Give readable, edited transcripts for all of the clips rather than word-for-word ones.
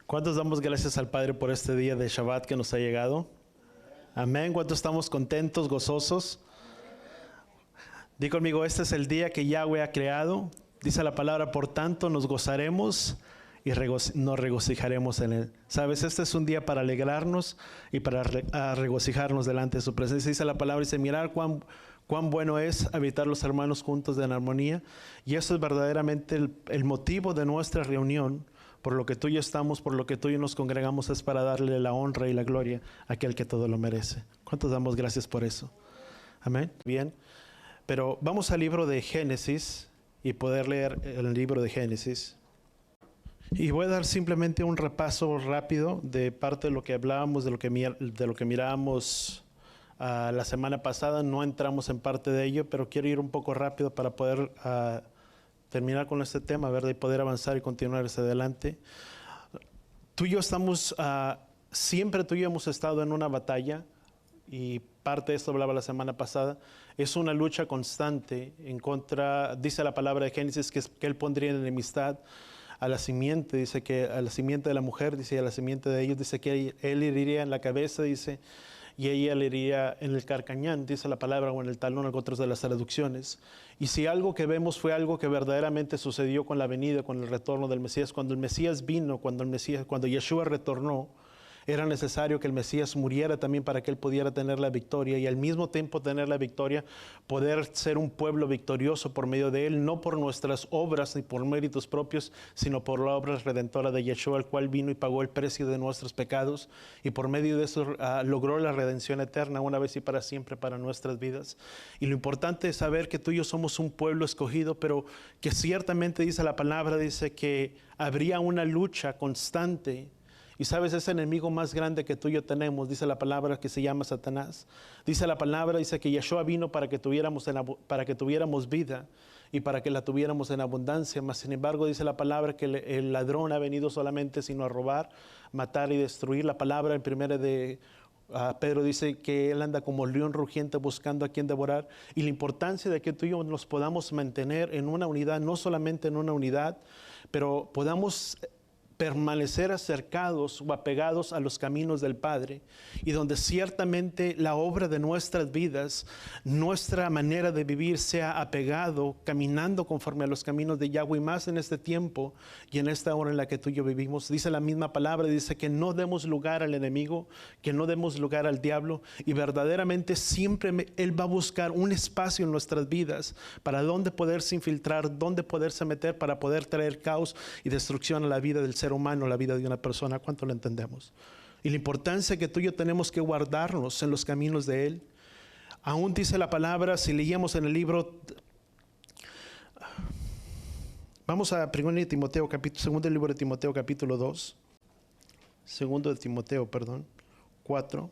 ¿Cuántos damos gracias al Padre por este día de Shabbat que nos ha llegado? Amén. ¿Cuántos estamos contentos, gozosos? Di conmigo, este es el día que Yahweh ha creado. Dice la palabra, por tanto nos gozaremos y nos regocijaremos en él. Sabes, este es un día para alegrarnos y para regocijarnos delante de su presencia. Dice la palabra, dice, mirar cuán bueno es habitar los hermanos juntos en armonía. Y eso es verdaderamente el motivo de nuestra reunión. Por lo que tú y yo estamos, por lo que tú y yo nos congregamos, es para darle la honra y la gloria a aquel que todo lo merece. ¿Cuántos damos gracias por eso? Amén. Bien, pero vamos al libro de Génesis y poder leer el libro de Génesis. Y voy a dar simplemente un repaso rápido de parte de lo que hablábamos, de lo que mirábamos la semana pasada. No entramos en parte de ello, pero quiero ir un poco rápido para poder terminar con este tema, ¿verdad? Y poder avanzar y continuar hacia adelante. Tú y yo estamos, siempre tú y yo hemos estado en una batalla, y parte de esto hablaba la semana pasada. Es una lucha constante en contra, dice la palabra de Génesis, que Él pondría en enemistad a la simiente, dice que a la simiente de la mujer, dice, a la simiente de ellos, dice que Él heriría en la cabeza, dice, y ella le iría en el carcañán, dice la palabra, o en el talón, en otras de las traducciones. Y si algo que vemos fue algo que verdaderamente sucedió con la venida, con el retorno del Mesías, cuando el Mesías vino, cuando Yeshua retornó, era necesario que el Mesías muriera también para que Él pudiera tener la victoria y al mismo tiempo tener la victoria, poder ser un pueblo victorioso por medio de Él, no por nuestras obras ni por méritos propios, sino por la obra redentora de Yeshua, el cual vino y pagó el precio de nuestros pecados y por medio de eso logró la redención eterna una vez y para siempre para nuestras vidas. Y lo importante es saber que tú y yo somos un pueblo escogido, pero que ciertamente dice la palabra, dice que habría una lucha constante. Y sabes, ese enemigo más grande que tú y yo tenemos, dice la palabra, que se llama Satanás. Dice la palabra, dice que Yeshua vino para que tuviéramos vida y para que la tuviéramos en abundancia. Mas sin embargo, dice la palabra que el ladrón ha venido solamente sino a robar, matar y destruir. La palabra en primera de Pedro dice que él anda como león rugiente buscando a quien devorar. Y la importancia de que tú y yo nos podamos mantener en una unidad, no solamente en una unidad, pero podamos permanecer acercados o apegados a los caminos del Padre, y donde ciertamente la obra de nuestras vidas, nuestra manera de vivir sea apegado, caminando conforme a los caminos de Yahweh, más en este tiempo y en esta hora en la que tú y yo vivimos. Dice la misma palabra, dice que no demos lugar al enemigo, que no demos lugar al diablo, y verdaderamente siempre Él va a buscar un espacio en nuestras vidas para donde poderse infiltrar, donde poderse meter para poder traer caos y destrucción a la vida del ser humano, la vida de una persona. ¿Cuánto lo entendemos? Y la importancia que tú y yo tenemos que guardarnos en los caminos de Él. Aún dice la palabra, si leíamos en el libro, vamos a 2 de Timoteo, segundo libro de Timoteo, capítulo 2, segundo de Timoteo, 4.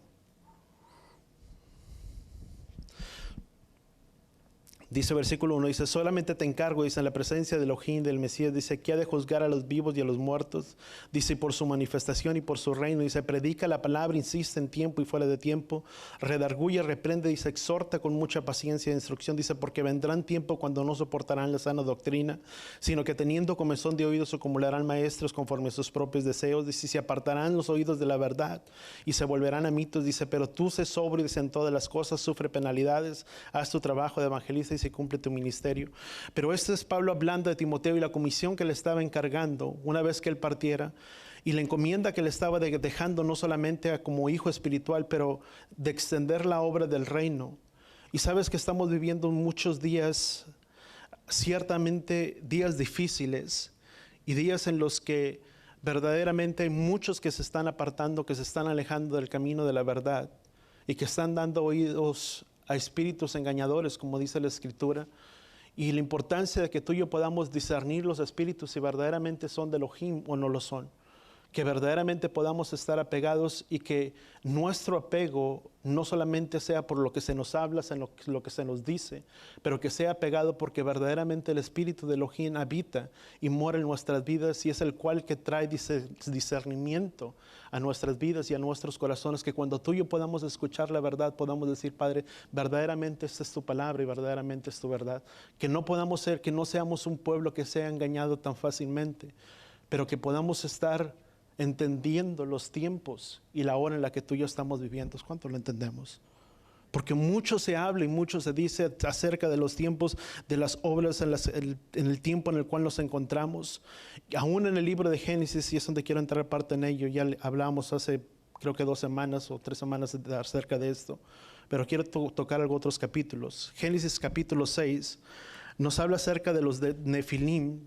Dice versículo 1, dice, solamente te encargo, dice, en la presencia de Elohim, del Mesías, dice, que ha de juzgar a los vivos y a los muertos, dice, por su manifestación y por su reino, dice, predica la palabra, insiste en tiempo y fuera de tiempo, redarguye, reprende, dice, exhorta con mucha paciencia e instrucción, dice, porque vendrán tiempo cuando no soportarán la sana doctrina, sino que teniendo comezón de oídos acumularán maestros conforme a sus propios deseos, dice, se apartarán los oídos de la verdad y se volverán a mitos, dice, pero tú sé sobrio, dice, en todas las cosas, sufre penalidades, haz tu trabajo de evangelista y se cumple tu ministerio. Pero este es Pablo hablando de Timoteo y la comisión que le estaba encargando una vez que él partiera, y la encomienda que le estaba dejando no solamente como hijo espiritual, pero de extender la obra del reino. Y sabes que estamos viviendo muchos días, ciertamente días difíciles, y días en los que verdaderamente hay muchos que se están apartando, que se están alejando del camino de la verdad y que están dando oídos a espíritus engañadores, como dice la Escritura. Y la importancia de que tú y yo podamos discernir los espíritus si verdaderamente son de Elohim o no lo son. Que verdaderamente podamos estar apegados y que nuestro apego no solamente sea por lo que se nos habla, sino lo que se nos dice, pero que sea apegado porque verdaderamente el Espíritu de Elohim habita y mora en nuestras vidas, y es el cual que trae discernimiento a nuestras vidas y a nuestros corazones, que cuando tú y yo podamos escuchar la verdad, podamos decir, Padre, verdaderamente esta es tu palabra y verdaderamente es tu verdad. Que no podamos ser, que no seamos un pueblo que sea engañado tan fácilmente, pero que podamos estar entendiendo los tiempos y la hora en la que tú y yo estamos viviendo. ¿Cuánto lo entendemos? Porque mucho se habla y mucho se dice acerca de los tiempos, de las obras en el tiempo en el cual nos encontramos. Aún en el libro de Génesis, y es donde quiero entrar parte en ello, ya hablamos hace creo que 2 semanas o 3 semanas acerca de esto, pero quiero tocar algunos otros capítulos. Génesis capítulo 6 nos habla acerca de los de Nefilim,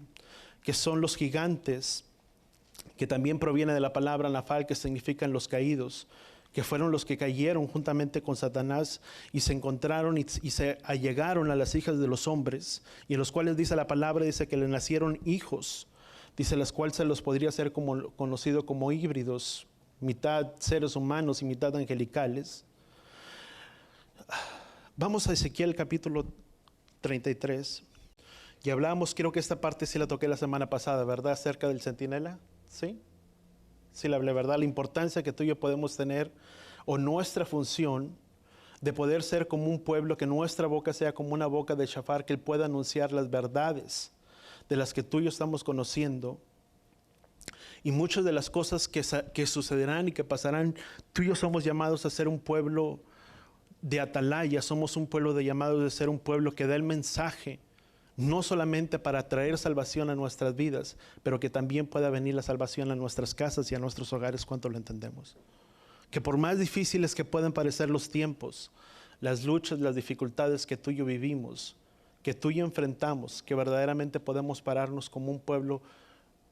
que son los gigantes, que también proviene de la palabra Nafal, que significan los caídos, que fueron los que cayeron juntamente con Satanás y se encontraron y se allegaron a las hijas de los hombres, y en los cuales dice la palabra, dice que le nacieron hijos, dice las cuales se los podría ser conocido como híbridos, mitad seres humanos y mitad angelicales. Vamos a Ezequiel capítulo 33, y hablamos, creo que esta parte sí la toqué la semana pasada, ¿verdad? Acerca del centinela, ¿sí? Sí la hablé, ¿verdad? La importancia que tú y yo podemos tener, o nuestra función de poder ser como un pueblo, que nuestra boca sea como una boca de shafar, que Él pueda anunciar las verdades de las que tú y yo estamos conociendo. Y muchas de las cosas que sucederán y que pasarán, tú y yo somos llamados a ser un pueblo de atalaya, somos un pueblo llamados de ser un pueblo que da el mensaje, no solamente para traer salvación a nuestras vidas, pero que también pueda venir la salvación a nuestras casas y a nuestros hogares. ¿Cuánto lo entendemos? Que por más difíciles que puedan parecer los tiempos, las luchas, las dificultades que tú y yo vivimos, que tú y yo enfrentamos, que verdaderamente podemos pararnos como un pueblo,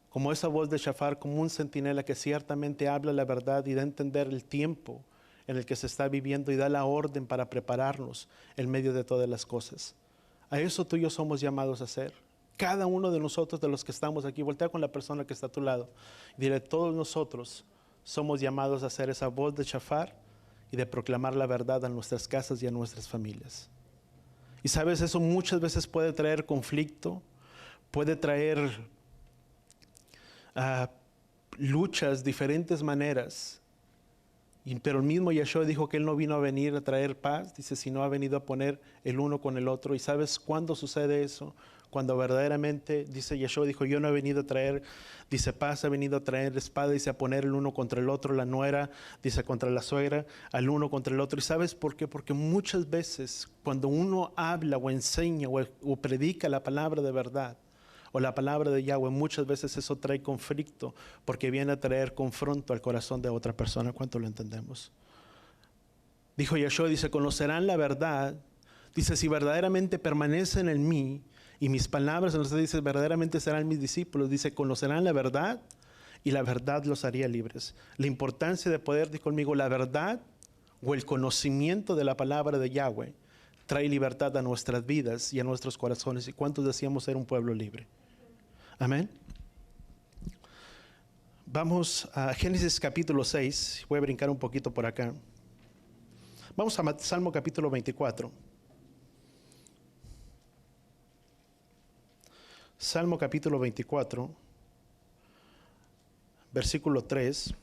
como esa voz de shafar, como un centinela que ciertamente habla la verdad y da a entender el tiempo en el que se está viviendo y da la orden para prepararnos en medio de todas las cosas. A eso tú y yo somos llamados a hacer. Cada uno de nosotros, de los que estamos aquí, voltea con la persona que está a tu lado y dile, todos nosotros somos llamados a hacer esa voz de shafar y de proclamar la verdad a nuestras casas y a nuestras familias. Y sabes, eso muchas veces puede traer conflicto, puede traer luchas, diferentes maneras. Pero el mismo Yeshua dijo que Él no vino a venir a traer paz, dice, sino ha venido a poner el uno con el otro. ¿Y sabes cuándo sucede eso? Cuando verdaderamente, dice Yeshua, dijo, yo no he venido a traer, dice, paz, he venido a traer espada, dice, a poner el uno contra el otro, la nuera, dice, contra la suegra, al uno contra el otro. ¿Y sabes por qué? Porque muchas veces cuando uno habla o enseña o predica la palabra de verdad, o la palabra de Yahweh, muchas veces eso trae conflicto, porque viene a traer confronto al corazón de otra persona. ¿Cuánto lo entendemos? Dijo Yeshua, dice, conocerán la verdad, dice, si verdaderamente permanecen en mí, y mis palabras, entonces dice, verdaderamente serán mis discípulos, dice, conocerán la verdad, y la verdad los haría libres. La importancia de poder, dijo conmigo, la verdad, o el conocimiento de la palabra de Yahweh, trae libertad a nuestras vidas y a nuestros corazones. ¿Y cuántos decíamos ser un pueblo libre? Amén. Vamos a Génesis capítulo 6. Voy a brincar un poquito por acá. Vamos a Salmo capítulo 24. Salmo capítulo 24, versículo 3.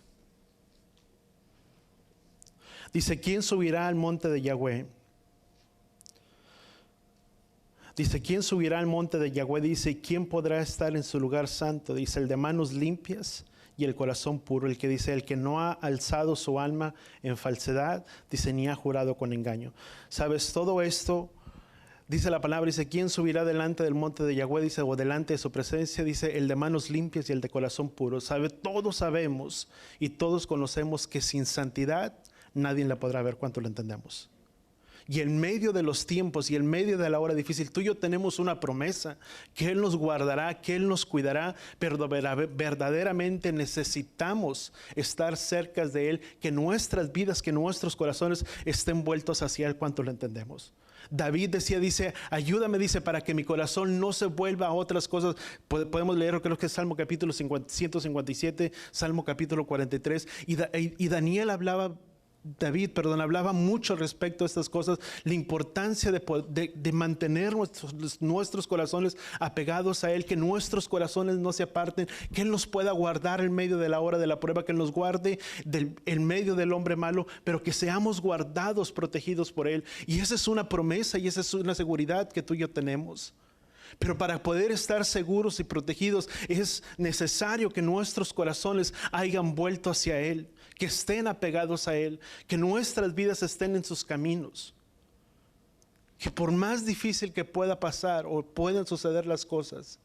Dice, ¿quién subirá al monte de Yahweh? Dice, ¿quién subirá al monte de Yahweh? Dice, ¿quién podrá estar en su lugar santo? Dice, el de manos limpias y el corazón puro. El que dice, el que no ha alzado su alma en falsedad, dice, ni ha jurado con engaño. ¿Sabes? Todo esto, dice la palabra, dice, ¿quién subirá delante del monte de Yahweh? Dice, o delante de su presencia, dice, el de manos limpias y el de corazón puro. ¿Sabe? Todos sabemos y todos conocemos que sin santidad nadie la podrá ver. ¿Cuánto lo entendemos? Y en medio de los tiempos y en medio de la hora difícil, tú y yo tenemos una promesa, que Él nos guardará, que Él nos cuidará, pero verdaderamente necesitamos estar cerca de Él, que nuestras vidas, que nuestros corazones estén vueltos hacia Él. ¿Cuánto lo entendemos? David decía, dice, ayúdame, dice, para que mi corazón no se vuelva a otras cosas. Podemos leer, creo que es Salmo capítulo 157, Salmo capítulo 43, y Daniel hablaba, David, hablaba mucho respecto a estas cosas, la importancia de mantener nuestros corazones apegados a Él, que nuestros corazones no se aparten, que Él nos pueda guardar en medio de la hora de la prueba, que Él nos guarde en medio del hombre malo, pero que seamos guardados, protegidos por Él. Y esa es una promesa y esa es una seguridad que tú y yo tenemos. Pero para poder estar seguros y protegidos es necesario que nuestros corazones hayan vuelto hacia Él, que estén apegados a Él, que nuestras vidas estén en sus caminos. Que por más difícil que pueda pasar o puedan suceder las cosas,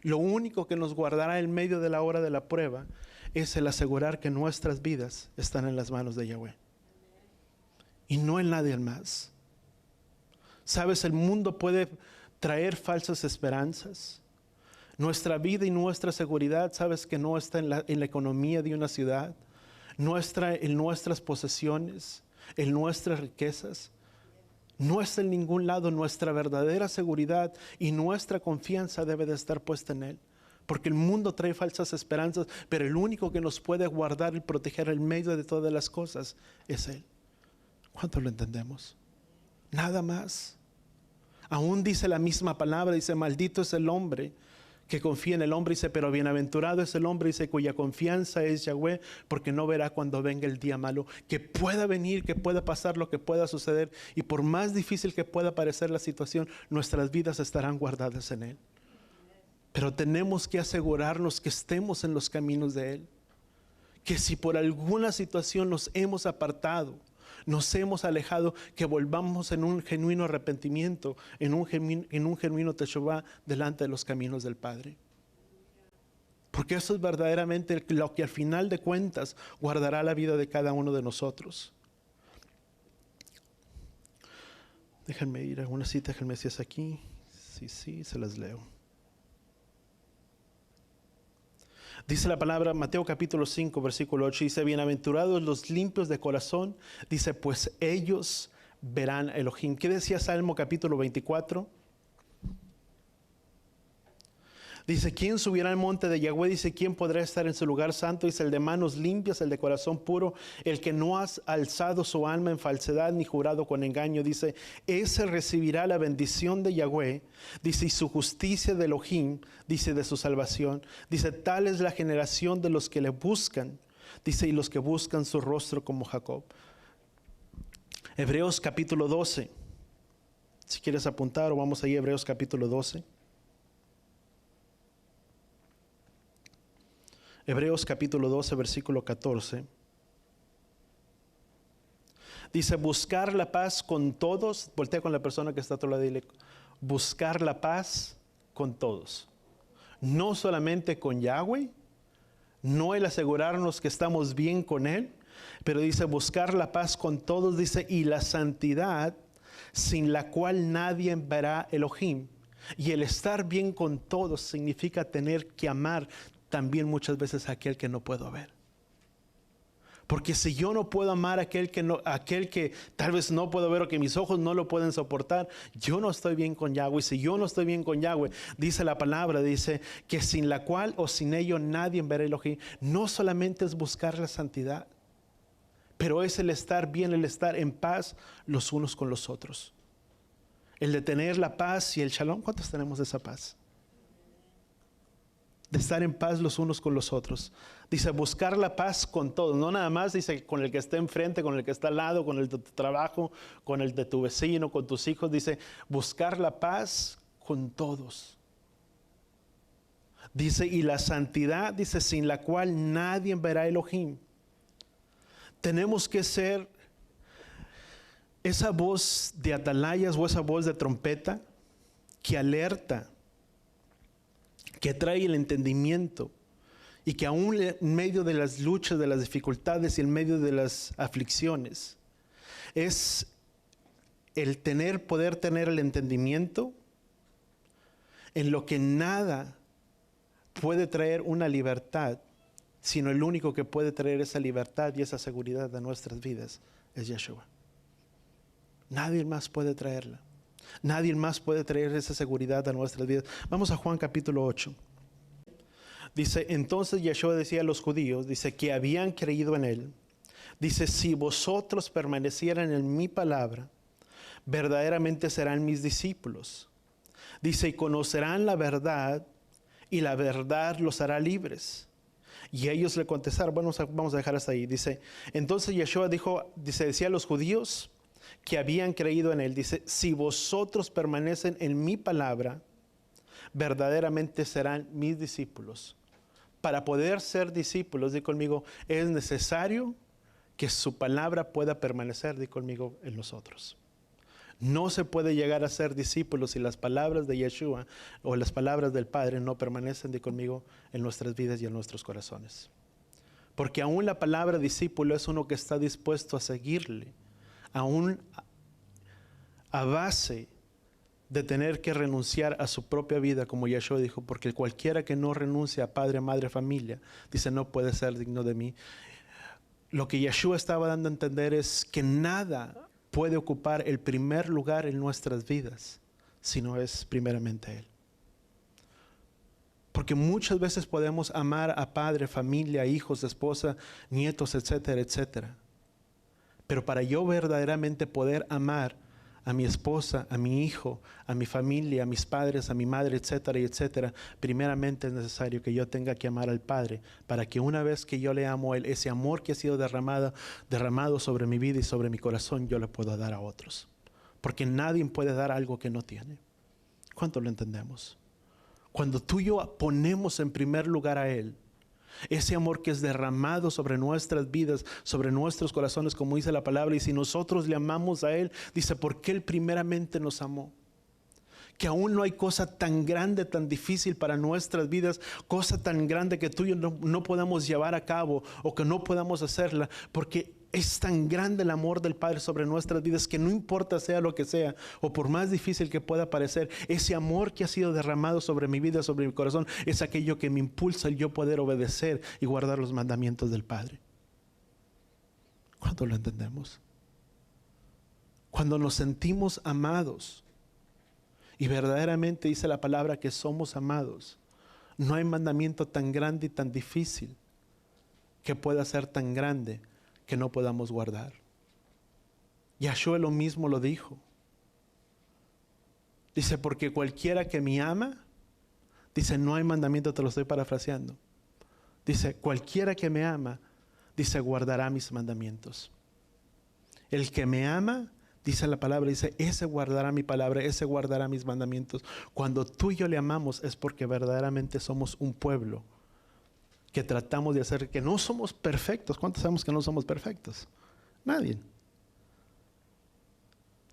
lo único que nos guardará en medio de la hora de la prueba es el asegurar que nuestras vidas están en las manos de Yahweh y no en nadie más. Sabes, el mundo puede traer falsas esperanzas. Nuestra vida y nuestra seguridad, sabes que no está en la economía de una ciudad, no está en nuestras posesiones, en nuestras riquezas. No está en ningún lado. Nuestra verdadera seguridad y nuestra confianza debe de estar puesta en Él. Porque el mundo trae falsas esperanzas, pero el único que nos puede guardar y proteger en medio de todas las cosas es Él. ¿Cuánto lo entendemos? Nada más. Aún dice la misma palabra, dice, maldito es el hombre que confía en el hombre, dice, pero bienaventurado es el hombre, dice, cuya confianza es Yahweh, porque no verá cuando venga el día malo. Que pueda venir, que pueda pasar lo que pueda suceder, y por más difícil que pueda parecer la situación, nuestras vidas estarán guardadas en Él. Pero tenemos que asegurarnos que estemos en los caminos de Él. Que si por alguna situación nos hemos apartado, nos hemos alejado, que volvamos en un genuino arrepentimiento, en un genuino teshuvá delante de los caminos del Padre. Porque eso es verdaderamente lo que al final de cuentas guardará la vida de cada uno de nosotros. Déjenme ir a una cita que el Mesías aquí. Sí, se las leo. Dice la palabra, Mateo capítulo 5, versículo 8, dice, bienaventurados los limpios de corazón, dice, pues ellos verán a Elohim. ¿Qué decía Salmo capítulo 24? Dice, ¿quién subirá al monte de Yahweh? Dice, ¿quién podrá estar en su lugar santo? Dice, el de manos limpias, el de corazón puro, el que no ha alzado su alma en falsedad ni jurado con engaño. Dice, ese recibirá la bendición de Yahweh. Dice, y su justicia de Elohim, dice, de su salvación. Dice, tal es la generación de los que le buscan. Dice, y los que buscan su rostro como Jacob. Hebreos capítulo 12. Si quieres apuntar o vamos ahí, Hebreos capítulo 12. Hebreos capítulo 12, versículo 14. Dice, buscar la paz con todos. Voltea con la persona que está a tu lado y dile, buscar la paz con todos. No solamente con Yahweh, no el asegurarnos que estamos bien con Él, pero dice buscar la paz con todos, dice, y la santidad, sin la cual nadie verá Elohim. Y el estar bien con todos significa tener que amar también muchas veces a aquel que no puedo ver. Porque si yo no puedo amar a aquel que tal vez no puedo ver o que mis ojos no lo pueden soportar, yo no estoy bien con Yahweh. Si yo no estoy bien con Yahweh, dice la palabra, dice que sin la cual o sin ello nadie verá Elohim. No solamente es buscar la santidad, pero es el estar bien, el estar en paz los unos con los otros. El de tener la paz y el shalom. ¿Cuántos tenemos de esa paz? De estar en paz los unos con los otros. Dice buscar la paz con todos, no nada más dice con el que está enfrente, con el que está al lado, con el de tu trabajo, con el de tu vecino, con tus hijos. Dice buscar la paz con todos. Dice y la santidad, dice sin la cual nadie verá Elohim. Tenemos que ser esa voz de atalayas o esa voz de trompeta que alerta, que trae el entendimiento y que aún en medio de las luchas, de las dificultades y en medio de las aflicciones, es el poder tener el entendimiento en lo que nada puede traer una libertad, sino el único que puede traer esa libertad y esa seguridad a nuestras vidas es Yeshua. Nadie más puede traerla. Nadie más puede traer esa seguridad a nuestras vidas. Vamos a Juan capítulo 8. Dice, entonces Yeshua decía a los judíos, dice, que habían creído en Él. Dice, si vosotros permanecieran en mi palabra, verdaderamente serán mis discípulos. Dice, y conocerán la verdad, y la verdad los hará libres. Y ellos le contestaron, bueno, vamos a dejar hasta ahí. Dice, entonces Yeshua decía a los judíos que habían creído en Él, dice, si vosotros permanecen en mi palabra, verdaderamente serán mis discípulos. Para poder ser discípulos, di conmigo, es necesario que su palabra pueda permanecer, di conmigo, en nosotros. No se puede llegar a ser discípulos si las palabras de Yeshua o las palabras del Padre no permanecen, di conmigo, en nuestras vidas y en nuestros corazones. Porque aún la palabra discípulo es uno que está dispuesto a seguirle, aún a base de tener que renunciar a su propia vida, como Yeshua dijo, porque cualquiera que no renuncia a padre, madre, familia, dice, no puede ser digno de mí. Lo que Yeshua estaba dando a entender es que nada puede ocupar el primer lugar en nuestras vidas, si no es primeramente Él. Porque muchas veces podemos amar a padre, familia, hijos, esposa, nietos, etcétera, etcétera. Pero para yo verdaderamente poder amar a mi esposa, a mi hijo, a mi familia, a mis padres, a mi madre, etcétera, etcétera, primeramente es necesario que yo tenga que amar al Padre, para que una vez que yo le amo a Él, ese amor que ha sido derramado sobre mi vida y sobre mi corazón, yo le puedo dar a otros. Porque nadie puede dar algo que no tiene. ¿Cuánto lo entendemos? Cuando tú y yo ponemos en primer lugar a Él, ese amor que es derramado sobre nuestras vidas, sobre nuestros corazones, como dice la palabra, y si nosotros le amamos a Él, dice, porque Él primeramente nos amó. Que aún no hay cosa tan grande, tan difícil para nuestras vidas, cosa tan grande que tú y yo no podamos llevar a cabo o que no podamos hacerla, porque es tan grande el amor del Padre sobre nuestras vidas que no importa sea lo que sea o por más difícil que pueda parecer, ese amor que ha sido derramado sobre mi vida, sobre mi corazón, es aquello que me impulsa el yo poder obedecer y guardar los mandamientos del Padre. ¿Cuánto lo entendemos? Cuando nos sentimos amados y verdaderamente dice la palabra que somos amados, no hay mandamiento tan grande y tan difícil que pueda ser tan grande que no podamos guardar. Yahshua lo mismo lo dijo. Dice, porque cualquiera que me ama, dice, no hay mandamiento, te lo estoy parafraseando. Dice, cualquiera que me ama, dice, guardará mis mandamientos. El que me ama, dice la palabra, dice, ese guardará mi palabra, ese guardará mis mandamientos. Cuando tú y yo le amamos es porque verdaderamente somos un pueblo que tratamos de hacer, que no somos perfectos. ¿Cuántos sabemos que no somos perfectos? Nadie.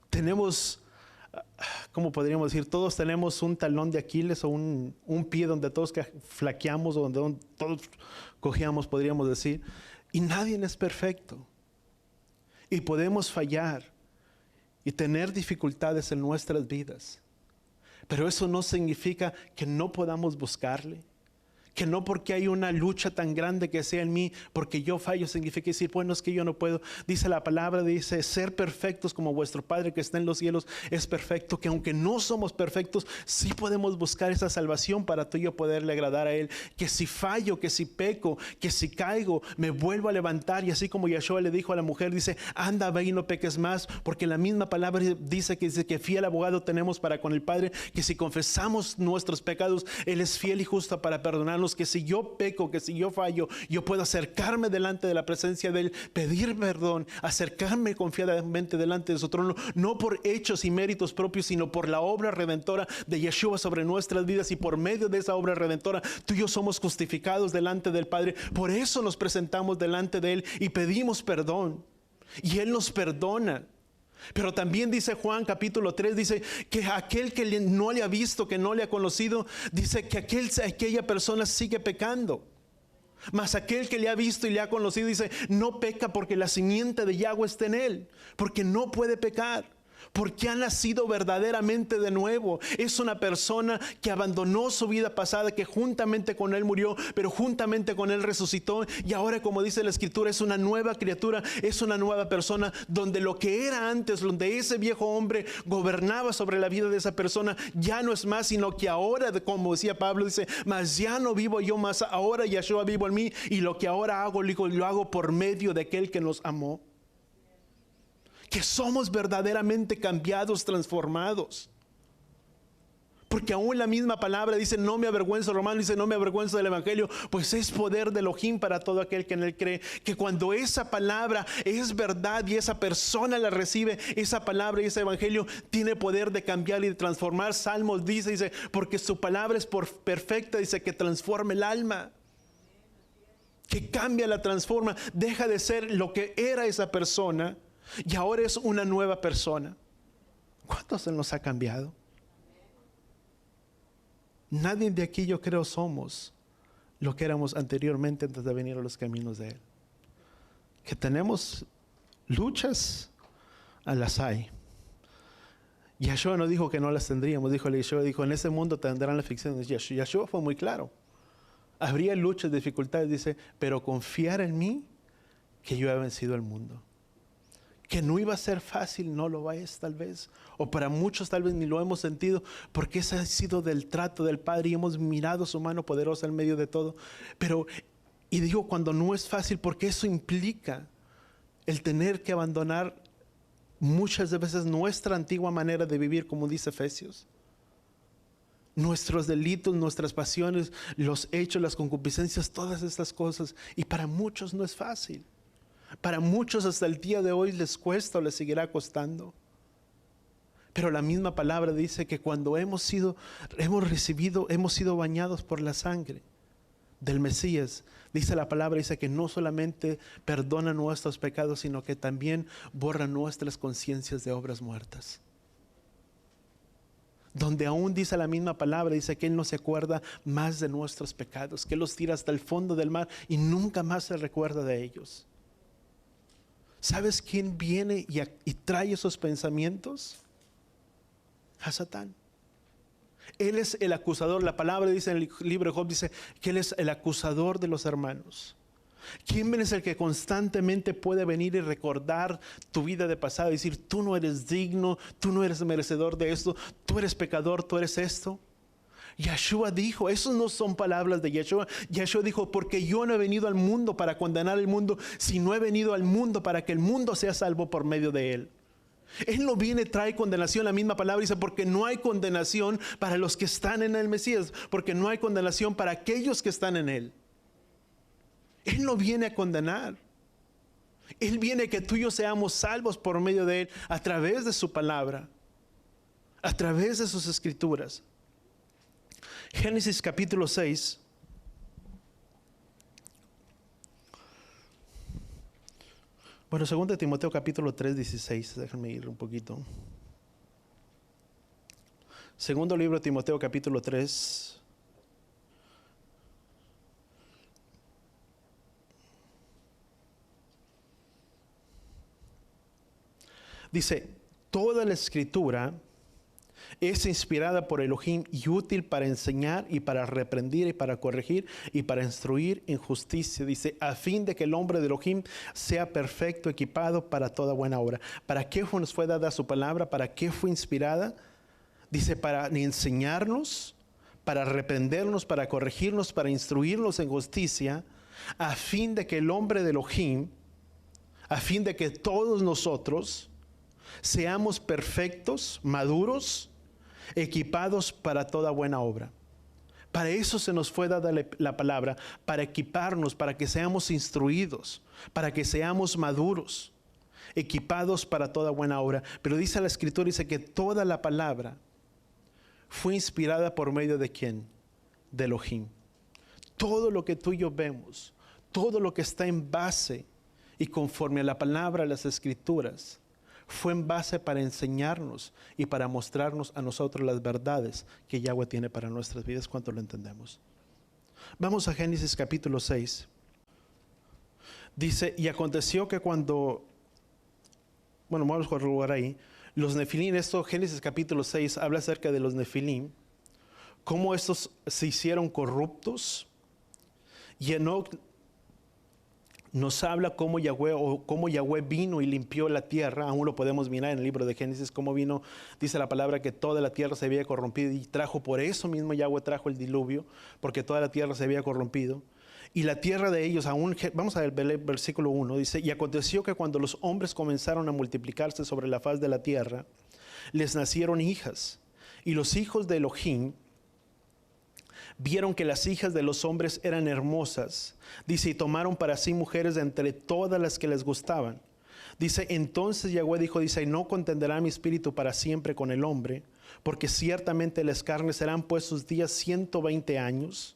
Tenemos, ¿cómo podríamos decir? Todos tenemos un talón de Aquiles o un pie donde todos flaqueamos o donde todos cojeamos, podríamos decir. Y nadie es perfecto. Y podemos fallar y tener dificultades en nuestras vidas. Pero eso no significa que no podamos buscarle. Que no porque hay una lucha tan grande que sea en mí, porque yo fallo, significa decir, bueno, es que yo no puedo. Dice la palabra, dice, ser perfectos como vuestro Padre que está en los cielos es perfecto. Que aunque no somos perfectos, sí podemos buscar esa salvación para tú y yo poderle agradar a Él. Que si fallo, que si peco, que si caigo, me vuelvo a levantar. Y así como Yeshua le dijo a la mujer, dice, anda, ve y no peques más. Porque la misma palabra dice que fiel abogado tenemos para con el Padre, que si confesamos nuestros pecados, Él es fiel y justo para perdonarnos. Que si yo peco, que si yo fallo, yo puedo acercarme delante de la presencia de Él, pedir perdón, acercarme confiadamente delante de su trono, no por hechos y méritos propios, sino por la obra redentora de Yeshua sobre nuestras vidas. Y por medio de esa obra redentora, tú y yo somos justificados delante del Padre. Por eso nos presentamos delante de Él y pedimos perdón. Y Él nos perdona. Pero también dice Juan capítulo 3, dice que aquel que no le ha visto, que no le ha conocido, dice que aquella persona sigue pecando. Mas aquel que le ha visto y le ha conocido, dice, no peca porque la simiente de Yahweh está en él, porque no puede pecar. Porque ha nacido verdaderamente de nuevo. Es una persona que abandonó su vida pasada, que juntamente con Él murió, pero juntamente con Él resucitó. Y ahora, como dice la Escritura, es una nueva criatura, es una nueva persona, donde lo que era antes, donde ese viejo hombre gobernaba sobre la vida de esa persona, ya no es más, sino que ahora, como decía Pablo, dice, mas ya no vivo yo más, ahora Yeshua vivo en mí, y lo que ahora hago, lo hago por medio de aquel que nos amó. Que somos verdaderamente cambiados, transformados. Porque aún la misma palabra dice, no me avergüenzo, Romano dice, no me avergüenzo del evangelio, pues es poder de Elohim para todo aquel que en él cree. Que cuando esa palabra es verdad y esa persona la recibe, esa palabra y ese evangelio tiene poder de cambiar y de transformar. Salmos dice, porque su palabra es perfecta, dice, que transforma el alma. Que cambia, la transforma, deja de ser lo que era esa persona y ahora es una nueva persona. ¿Cuántos nos ha cambiado? Nadie de aquí, yo creo, somos lo que éramos anteriormente antes de venir a los caminos de Él. Que tenemos luchas, las hay. Yeshua no dijo que no las tendríamos, Yeshua dijo, en ese mundo tendrán aflicciones. Yeshua fue muy claro. Habría luchas, dificultades, dice, pero confiar en mí, que yo he vencido el mundo. Que no iba a ser fácil, no lo es tal vez, o para muchos tal vez ni lo hemos sentido, porque ese ha sido del trato del Padre y hemos mirado su mano poderosa en medio de todo. Pero, y digo cuando no es fácil, porque eso implica el tener que abandonar muchas de veces nuestra antigua manera de vivir, como dice Efesios. Nuestros delitos, nuestras pasiones, los hechos, las concupiscencias, todas estas cosas. Y para muchos no es fácil. Para muchos hasta el día de hoy les cuesta o les seguirá costando. Pero la misma palabra dice que cuando hemos sido bañados por la sangre del Mesías, dice la palabra, dice que no solamente perdona nuestros pecados, sino que también borra nuestras conciencias de obras muertas. Donde aún dice la misma palabra, dice que Él no se acuerda más de nuestros pecados, que Él los tira hasta el fondo del mar y nunca más se recuerda de ellos. ¿Sabes quién viene y trae esos pensamientos? A Satán. Él es el acusador. La palabra dice en el libro de Job, dice que Él es el acusador de los hermanos. ¿Quién es el que constantemente puede venir y recordar tu vida de pasado y decir, tú no eres digno, tú no eres merecedor de esto, tú eres pecador, tú eres esto? Yeshua dijo, esos no son palabras de Yeshua. Yeshua dijo, porque yo no he venido al mundo para condenar al mundo, sino he venido al mundo para que el mundo sea salvo por medio de Él. Él no viene, trae condenación. La misma palabra dice, porque no hay condenación para los que están en el Mesías, porque no hay condenación para aquellos que están en Él. Él no viene a condenar. Él viene a que tú y yo seamos salvos por medio de Él, a través de su palabra, a través de sus escrituras. Génesis capítulo 6. Bueno, 2 Timoteo capítulo 3, 16. Déjenme ir un poquito. Segundo libro de Timoteo capítulo 3. Dice, toda la escritura es inspirada por Elohim y útil para enseñar y para reprender y para corregir y para instruir en justicia. Dice, a fin de que el hombre de Elohim sea perfecto, equipado para toda buena obra. ¿Para qué nos fue dada su palabra? ¿Para qué fue inspirada? Dice, para enseñarnos, para reprendernos, para corregirnos, para instruirnos en justicia, a fin de que el hombre de Elohim, a fin de que todos nosotros seamos perfectos, maduros, equipados para toda buena obra. Para eso se nos fue dada la palabra, para equiparnos, para que seamos instruidos, para que seamos maduros, equipados para toda buena obra. Pero dice la Escritura, dice que toda la palabra fue inspirada por medio de ¿quién? De Elohim. Todo lo que tú y yo vemos, todo lo que está en base y conforme a la palabra, a las Escrituras, fue en base para enseñarnos y para mostrarnos a nosotros las verdades que Yahweh tiene para nuestras vidas. ¿Cuánto lo entendemos? Vamos a Génesis capítulo 6. Dice, y aconteció que cuando, bueno, vamos a corroborar ahí, los nefilim, esto Génesis capítulo 6 habla acerca de los nefilim, cómo estos se hicieron corruptos. Y Enoc nos habla cómo Yahweh vino y limpió la tierra. Aún lo podemos mirar en el libro de Génesis, cómo vino, dice la palabra que toda la tierra se había corrompido y trajo, por eso mismo Yahweh trajo el diluvio, porque toda la tierra se había corrompido. Y la tierra de ellos, aún, vamos a ver el versículo 1, dice, y aconteció que cuando los hombres comenzaron a multiplicarse sobre la faz de la tierra, les nacieron hijas. Y los hijos de Elohim vieron que las hijas de los hombres eran hermosas. Dice, y tomaron para sí mujeres de entre todas las que les gustaban. Dice, entonces Yahweh dijo, dice, no contenderá mi espíritu para siempre con el hombre, porque ciertamente las carnes serán pues sus días 120 años.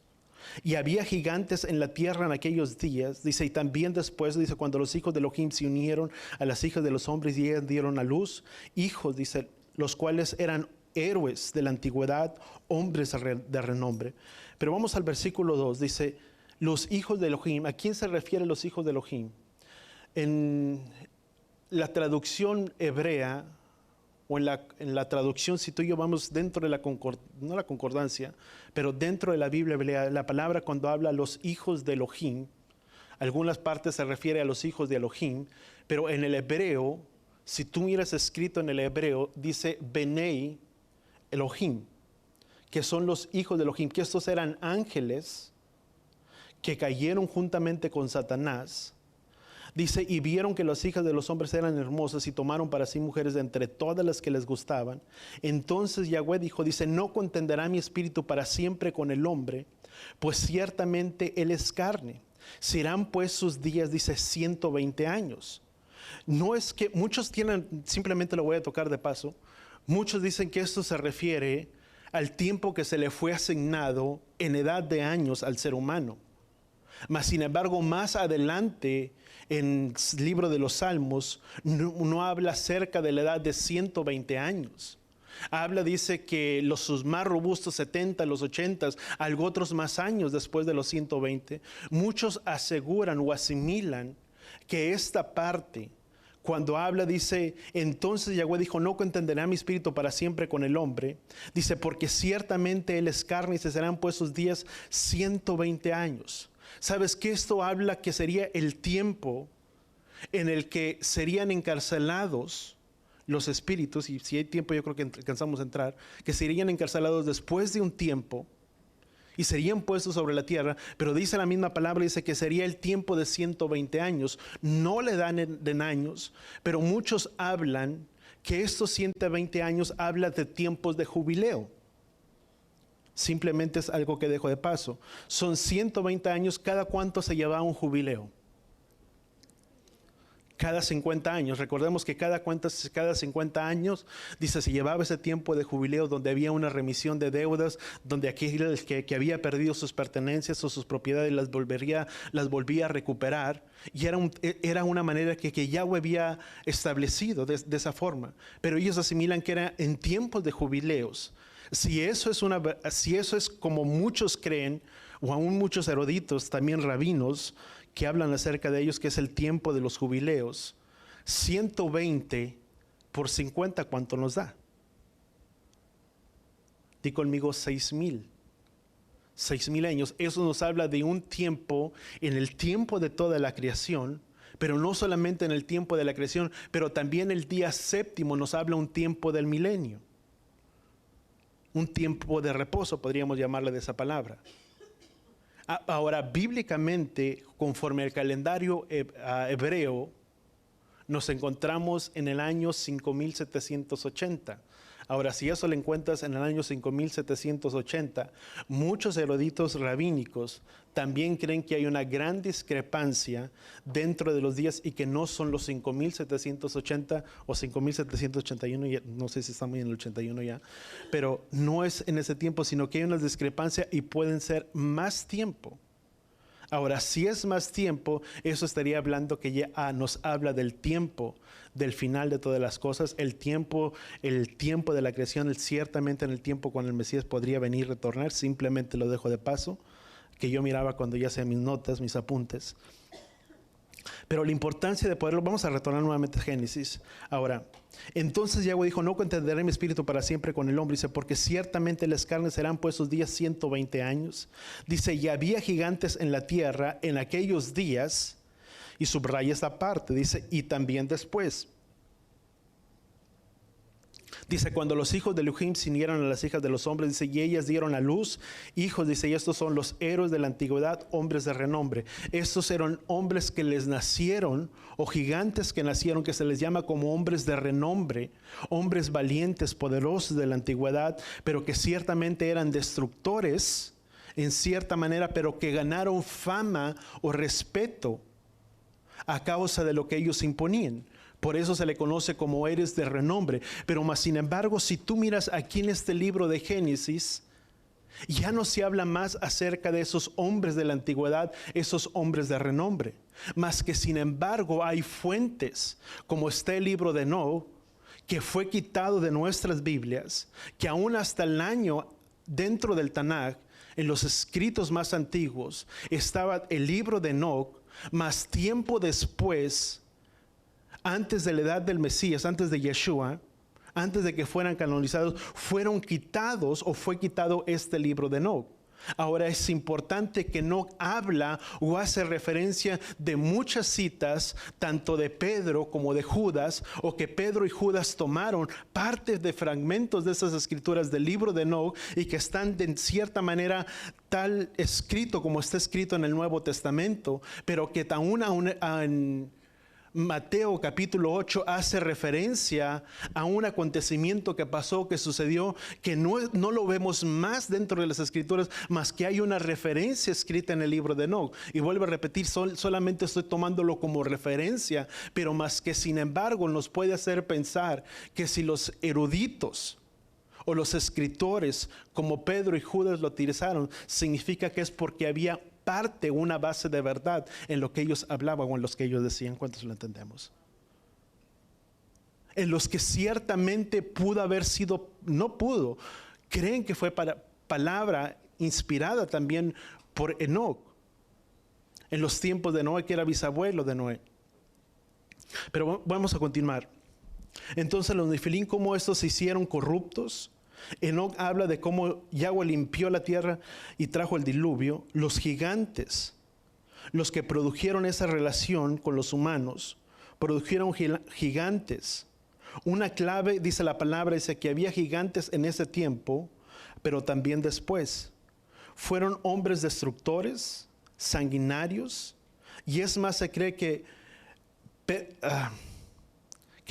Y había gigantes en la tierra en aquellos días. Dice, y también después, dice, cuando los hijos de Elohim se unieron a las hijas de los hombres y ellas dieron a luz hijos, dice, los cuales eran héroes de la antigüedad, hombres de renombre. Pero vamos al versículo 2, dice, los hijos de Elohim. ¿A quién se refiere los hijos de Elohim? En la traducción hebrea, o en la traducción, si tú y yo vamos dentro de no la concordancia, pero dentro de la Biblia hebrea, la palabra cuando habla a los hijos de Elohim, algunas partes se refiere a los hijos de Elohim, pero en el hebreo, si tú miras escrito en el hebreo, dice Benei Elohim, que son los hijos de Elohim, que estos eran ángeles que cayeron juntamente con Satanás. Dice, y vieron que las hijas de los hombres eran hermosas y tomaron para sí mujeres de entre todas las que les gustaban. Entonces Yahweh dijo, dice, no contenderá mi espíritu para siempre con el hombre, pues ciertamente él es carne. Serán pues sus días, dice, 120 años. No es que muchos tienen, simplemente lo voy a tocar de paso, muchos dicen que esto se refiere al tiempo que se le fue asignado en edad de años al ser humano. Mas sin embargo, más adelante en el libro de los Salmos no habla acerca de la edad de 120 años. Habla, dice que sus más robustos 70, los 80, algo otros más años después de los 120. Muchos aseguran o asimilan que esta parte, cuando habla, dice, entonces Yahweh dijo, no contenderá mi espíritu para siempre con el hombre. Dice, porque ciertamente él es carne y se serán pues sus días 120 años. ¿Sabes que esto habla que sería el tiempo en el que serían encarcelados los espíritus? Y si hay tiempo yo creo que alcanzamos a entrar, que serían encarcelados después de un tiempo y serían puestos sobre la tierra, pero dice la misma palabra, dice que sería el tiempo de 120 años. No le dan en años, pero muchos hablan que estos 120 años habla de tiempos de jubileo. Simplemente es algo que dejo de paso. Son 120 años, ¿cada cuánto se lleva un jubileo? Cada 50 años. Recordemos que cada 50 años, dice, se llevaba ese tiempo de jubileo donde había una remisión de deudas, donde aquel que había perdido sus pertenencias o sus propiedades las volvía a recuperar. Y era una manera que Yahweh había establecido de esa forma. Pero ellos asimilan que era en tiempos de jubileos. Si eso es como muchos creen, o aún muchos eruditos, también rabinos, que hablan acerca de ellos, que es el tiempo de los jubileos, 120 por 50, ¿cuánto nos da? Di conmigo 6,000 años. Eso nos habla de un tiempo, en el tiempo de toda la creación, pero no solamente en el tiempo de la creación, pero también el día séptimo nos habla un tiempo del milenio. Un tiempo de reposo, podríamos llamarle de esa palabra. Ahora, bíblicamente, conforme al calendario hebreo, nos encontramos en el año 5780. Ahora, si eso lo encuentras en el año 5780, muchos eruditos rabínicos también creen que hay una gran discrepancia dentro de los días y que no son los 5780 o 5781, no sé si estamos en el 81 ya, pero no es en ese tiempo, sino que hay una discrepancia y pueden ser más tiempo. Ahora, si es más tiempo, eso estaría hablando que ya nos habla del tiempo, del final de todas las cosas, el tiempo de la creación, ciertamente en el tiempo cuando el Mesías podría venir y retornar. Simplemente lo dejo de paso, que yo miraba cuando ya hacía mis notas, mis apuntes. Pero la importancia de poderlo, vamos a retornar nuevamente a Génesis. Ahora, entonces Yahweh dijo, no contenderé mi espíritu para siempre con el hombre, dice, porque ciertamente las carnes serán pues sus días 120 años. Dice, y había gigantes en la tierra en aquellos días, y subraya esta parte, dice, y también después. Dice, cuando los hijos de Elohim se unieron a las hijas de los hombres, dice, y ellas dieron a luz hijos, dice, y estos son los héroes de la antigüedad, hombres de renombre. Estos eran hombres que les nacieron, o gigantes que nacieron, que se les llama como hombres de renombre, hombres valientes, poderosos de la antigüedad, pero que ciertamente eran destructores en cierta manera, pero que ganaron fama o respeto a causa de lo que ellos imponían. Por eso se le conoce como héroes de renombre. Pero más sin embargo, si tú miras aquí en este libro de Génesis, ya no se habla más acerca de esos hombres de la antigüedad, esos hombres de renombre. Más que sin embargo hay fuentes, como está el libro de Enoc, que fue quitado de nuestras Biblias, que aún hasta el año dentro del Tanaj, en los escritos más antiguos, estaba el libro de Enoc, más tiempo después, antes de la edad del Mesías, antes de Yeshua, antes de que fueran canonizados, fueron quitados o fue quitado este libro de Enoc. Ahora es importante que Enoc habla o hace referencia de muchas citas, tanto de Pedro como de Judas, o que Pedro y Judas tomaron partes de fragmentos de esas escrituras del libro de Enoc y que están de cierta manera tal escrito como está escrito en el Nuevo Testamento, pero que en Mateo capítulo 8 hace referencia a un acontecimiento que pasó, que sucedió, que no lo vemos más dentro de las escrituras, más que hay una referencia escrita en el libro de Enoc. Y vuelvo a repetir, solamente estoy tomándolo como referencia, pero más que sin embargo nos puede hacer pensar que si los eruditos o los escritores como Pedro y Judas lo utilizaron, significa que es porque había parte, una base de verdad en lo que ellos hablaban o en los que ellos decían. ¿Cuántos lo entendemos? En los que ciertamente pudo haber sido, no pudo, creen que fue palabra inspirada también por Enoc, en los tiempos de Noé, que era bisabuelo de Noé. Pero vamos a continuar. Entonces los Nefilim, cómo estos se hicieron corruptos. Enoc habla de cómo Yahweh limpió la tierra y trajo el diluvio. Los gigantes, los que produjeron esa relación con los humanos, produjeron gigantes. Una clave, dice la palabra, dice que había gigantes en ese tiempo, pero también después. Fueron hombres destructores, sanguinarios, y es más, se cree que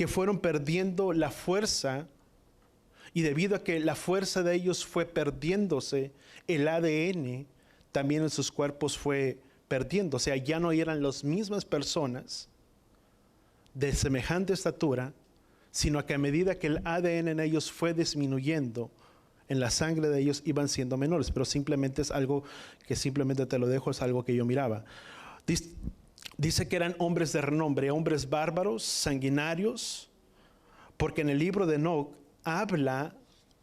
fueron perdiendo la fuerza. Y debido a que la fuerza de ellos fue perdiéndose, el ADN también en sus cuerpos fue perdiendo. O sea, ya no eran las mismas personas de semejante estatura, sino que a medida que el ADN en ellos fue disminuyendo, en la sangre de ellos iban siendo menores. Pero simplemente es algo que simplemente te lo dejo, es algo que yo miraba. Dice que eran hombres de renombre, hombres bárbaros, sanguinarios, porque en el libro de Enoc habla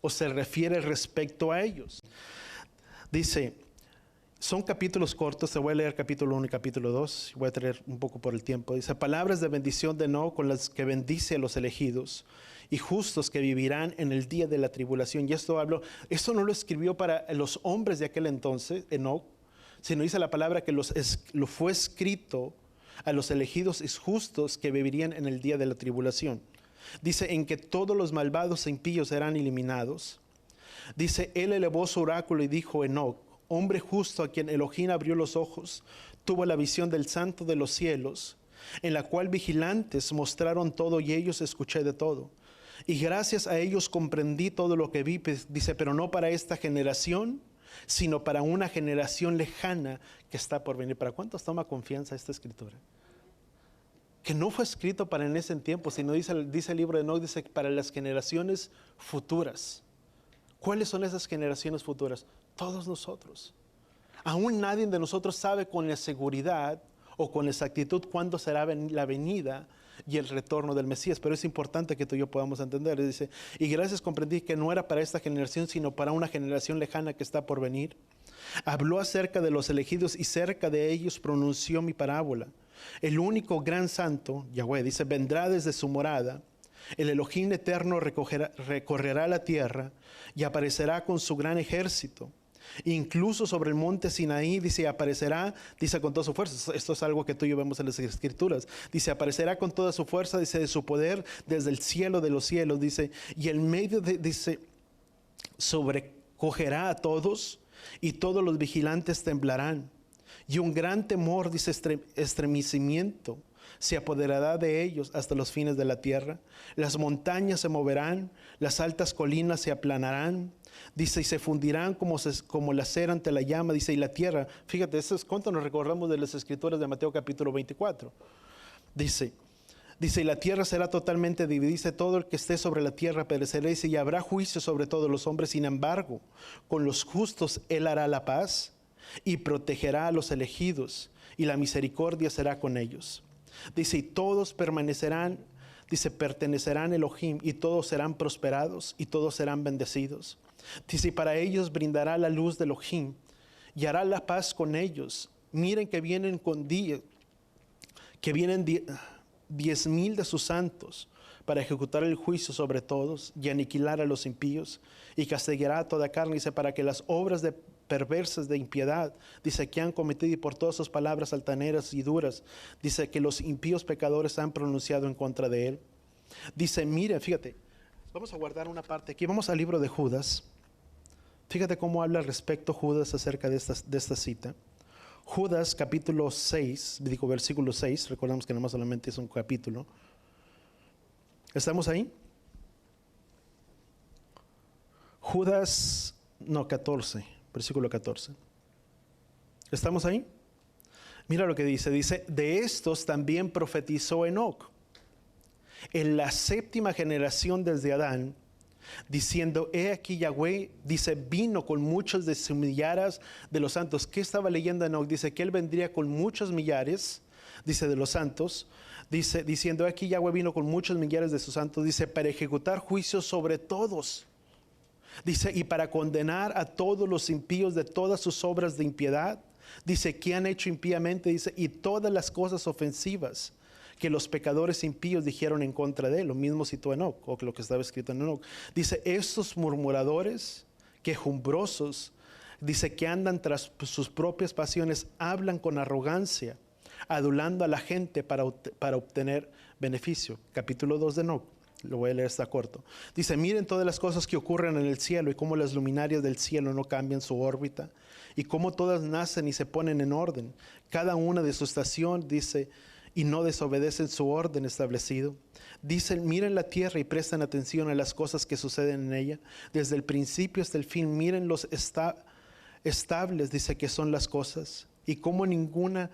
o se refiere respecto a ellos. Dice, son capítulos cortos, te voy a leer capítulo 1 y capítulo 2, voy a traer un poco por el tiempo. Dice, palabras de bendición de Enoc con las que bendice a los elegidos y justos que vivirán en el día de la tribulación. Y esto no lo escribió para los hombres de aquel entonces, Enoc, sino dice la palabra que lo fue escrito a los elegidos y justos que vivirían en el día de la tribulación. Dice, en que todos los malvados e impíos serán eliminados. Dice, él elevó su oráculo y dijo, Enoc, hombre justo a quien Elohim abrió los ojos, tuvo la visión del santo de los cielos, en la cual vigilantes mostraron todo y ellos escuché de todo. Y gracias a ellos comprendí todo lo que vi. Dice, pero no para esta generación, sino para una generación lejana que está por venir. ¿Para cuántos toma confianza esta escritura? Que no fue escrito para en ese tiempo, sino dice el libro de Enoc, dice para las generaciones futuras. ¿Cuáles son esas generaciones futuras? Todos nosotros. Aún nadie de nosotros sabe con la seguridad o con exactitud cuándo será la venida y el retorno del Mesías, pero es importante que tú y yo podamos entender. Dice, y gracias comprendí que no era para esta generación, sino para una generación lejana que está por venir. Habló acerca de los elegidos y cerca de ellos pronunció mi parábola. El único gran santo, Yahweh, dice, vendrá desde su morada. El Elohim eterno recorrerá la tierra y aparecerá con su gran ejército. Incluso sobre el monte Sinaí, dice, aparecerá, dice, con toda su fuerza. Esto es algo que tú y yo vemos en las Escrituras. Dice, aparecerá con toda su fuerza, dice, de su poder desde el cielo de los cielos, dice, y en medio de, dice, sobrecogerá a todos y todos los vigilantes temblarán. Y un gran temor, dice, estremecimiento se apoderará de ellos hasta los fines de la tierra. Las montañas se moverán, las altas colinas se aplanarán, dice, y se fundirán como la cera ante la llama, dice, y la tierra. Fíjate, eso es cuánto nos recordamos de las Escrituras de Mateo capítulo 24. Dice, y la tierra será totalmente dividida, dice, todo el que esté sobre la tierra perecerá, dice, y habrá juicio sobre todos los hombres. Sin embargo, con los justos él hará la paz y protegerá a los elegidos, y la misericordia será con ellos. Dice, y todos permanecerán, dice, pertenecerán a Elohim, y todos serán prosperados, y todos serán bendecidos. Dice, y para ellos brindará la luz de Elohim, y hará la paz con ellos. Miren que vienen 10,000 de sus santos para ejecutar el juicio sobre todos y aniquilar a los impíos, y castigará a toda carne, dice, para que las obras de perversas de impiedad, dice, que han cometido, y por todas sus palabras altaneras y duras, dice, que los impíos pecadores han pronunciado en contra de él. Dice, mire, fíjate, vamos a guardar una parte aquí, vamos al libro de Judas. Fíjate cómo habla al respecto Judas acerca de esta cita. Judas capítulo 6, digo versículo 6, recordamos que no solamente es un capítulo. ¿Estamos ahí? Judas, 14, versículo 14. ¿Estamos ahí? Mira lo que dice, de estos también profetizó Enoc en la 7ª generación desde Adán, diciendo, he aquí Yahweh, dice, vino con muchos de sus millares de los santos. ¿Qué estaba leyendo Enoc? Dice que él vendría con muchos millares, dice, de los santos, dice, diciendo, aquí Yahweh vino con muchos millares de sus santos, dice, para ejecutar juicios sobre todos. Dice, y para condenar a todos los impíos de todas sus obras de impiedad, dice, que han hecho impíamente, dice, y todas las cosas ofensivas que los pecadores impíos dijeron en contra de él. Lo mismo citó Enoc, o lo que estaba escrito en Enoc. Dice, estos murmuradores, quejumbrosos, dice, que andan tras sus propias pasiones, hablan con arrogancia, adulando a la gente para obtener beneficio. Capítulo 2 de Enoc. Lo voy a leer, está corto. Dice, miren todas las cosas que ocurren en el cielo, y cómo las luminarias del cielo no cambian su órbita, y cómo todas nacen y se ponen en orden, cada una de su estación, dice, y no desobedecen su orden establecido. Dicen, miren la tierra y presten atención a las cosas que suceden en ella, desde el principio hasta el fin. Miren los estables, dice, que son las cosas, y cómo ninguna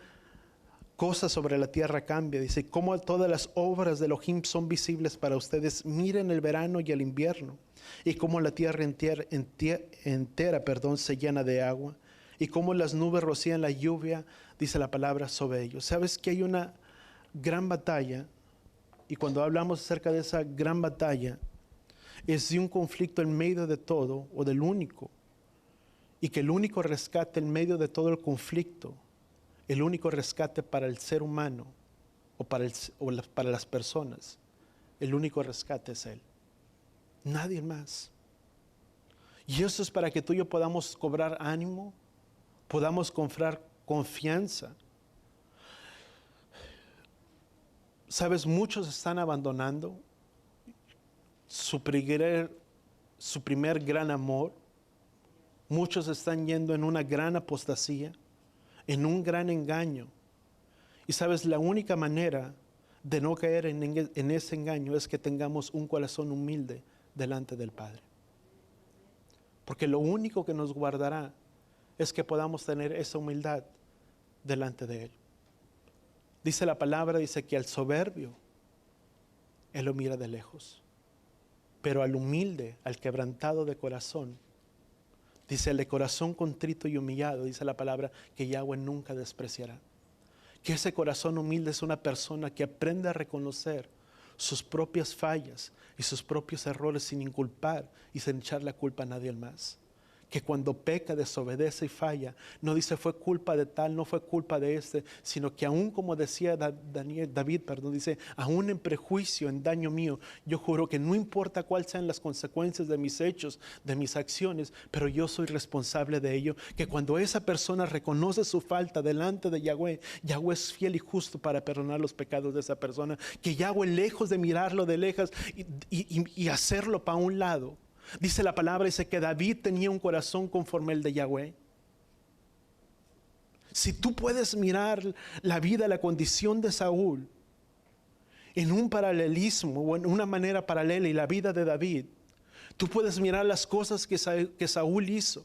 cosa sobre la tierra cambia. Dice, cómo todas las obras de Elohim son visibles para ustedes. Miren el verano y el invierno, y cómo la tierra entera, se llena de agua, y cómo las nubes rocían la lluvia, dice la palabra, sobre ellos. ¿Sabes que hay una gran batalla? Y cuando hablamos acerca de esa gran batalla, es de un conflicto en medio de todo, o del único, y que el único rescate en medio de todo el conflicto, el único rescate para el ser humano, o para las personas, el único rescate es Él. Nadie más. Y eso es para que tú y yo podamos cobrar ánimo, podamos comprar confianza. Sabes, muchos están abandonando su primer gran amor. Muchos están yendo en una gran apostasía, en un gran engaño. Y sabes, la única manera de no caer en ese engaño es que tengamos un corazón humilde delante del Padre. Porque lo único que nos guardará es que podamos tener esa humildad delante de Él. Dice la palabra, dice que al soberbio Él lo mira de lejos, pero al humilde, al quebrantado de corazón, dice, el de corazón contrito y humillado, dice la palabra, que Yahweh nunca despreciará. Que ese corazón humilde es una persona que aprende a reconocer sus propias fallas y sus propios errores sin inculpar y sin echar la culpa a nadie más. que cuando peca, desobedece y falla, no dice fue culpa de tal, no fue culpa de este, sino que aún como decía David, dice, aún en prejuicio, en daño mío, yo juro que no importa cuáles sean las consecuencias de mis hechos, de mis acciones, pero yo soy responsable de ello, que cuando esa persona reconoce su falta delante de Yahweh, Yahweh es fiel y justo para perdonar los pecados de esa persona, que Yahweh, lejos de mirarlo de lejos y hacerlo para un lado, dice la palabra, dice que David tenía un corazón conforme el de Yahweh. Si tú puedes mirar la vida, la condición de Saúl en un paralelismo o en una manera paralela y la vida de David, tú puedes mirar las cosas que Saúl hizo,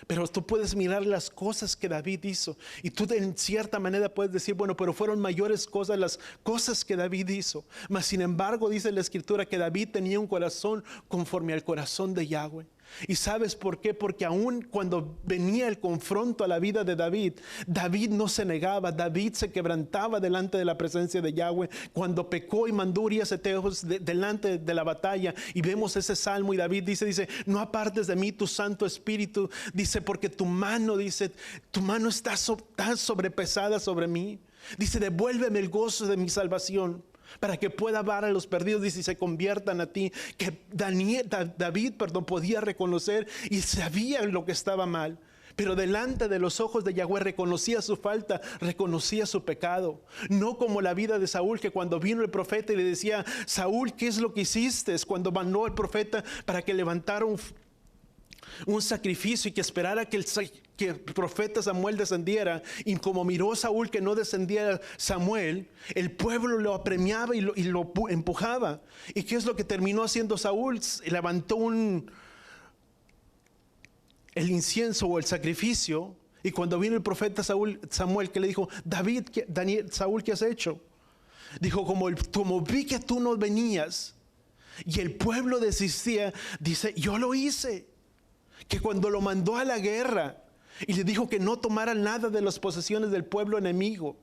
pero tú puedes mirar las cosas que David hizo, y tú en cierta manera puedes decir, bueno, pero fueron mayores cosas las cosas que David hizo. Mas sin embargo dice la escritura que David tenía un corazón conforme al corazón de Yahweh. ¿Y sabes por qué? Porque aún cuando venía el confronto a la vida de David, David no se negaba, David se quebrantaba delante de la presencia de Yahweh. Cuando pecó y mandó Urías Eteo delante de la batalla, y vemos ese salmo, y David dice, no apartes de mí tu Santo Espíritu, dice, porque tu mano está tan sobrepesada sobre mí. Dice, devuélveme el gozo de mi salvación, para que pueda dar a los perdidos, dice, y se conviertan a ti. Que David podía reconocer y sabía lo que estaba mal, pero delante de los ojos de Yahweh reconocía su falta, reconocía su pecado. No como la vida de Saúl, que cuando vino el profeta y le decía, Saúl, ¿qué es lo que hiciste? Cuando mandó el profeta para que levantara un sacrificio y que esperara que el profeta Samuel descendiera, y como miró Saúl que no descendía Samuel, el pueblo lo apremiaba y lo empujaba. ¿Y qué es lo que terminó haciendo Saúl? Levantó el incienso o el sacrificio, y cuando vino el profeta Samuel, que le dijo, Saúl, ¿qué has hecho? Dijo, como vi que tú no venías y el pueblo desistía, dice, yo lo hice. Que cuando lo mandó a la guerra y le dijo que no tomara nada de las posesiones del pueblo enemigo,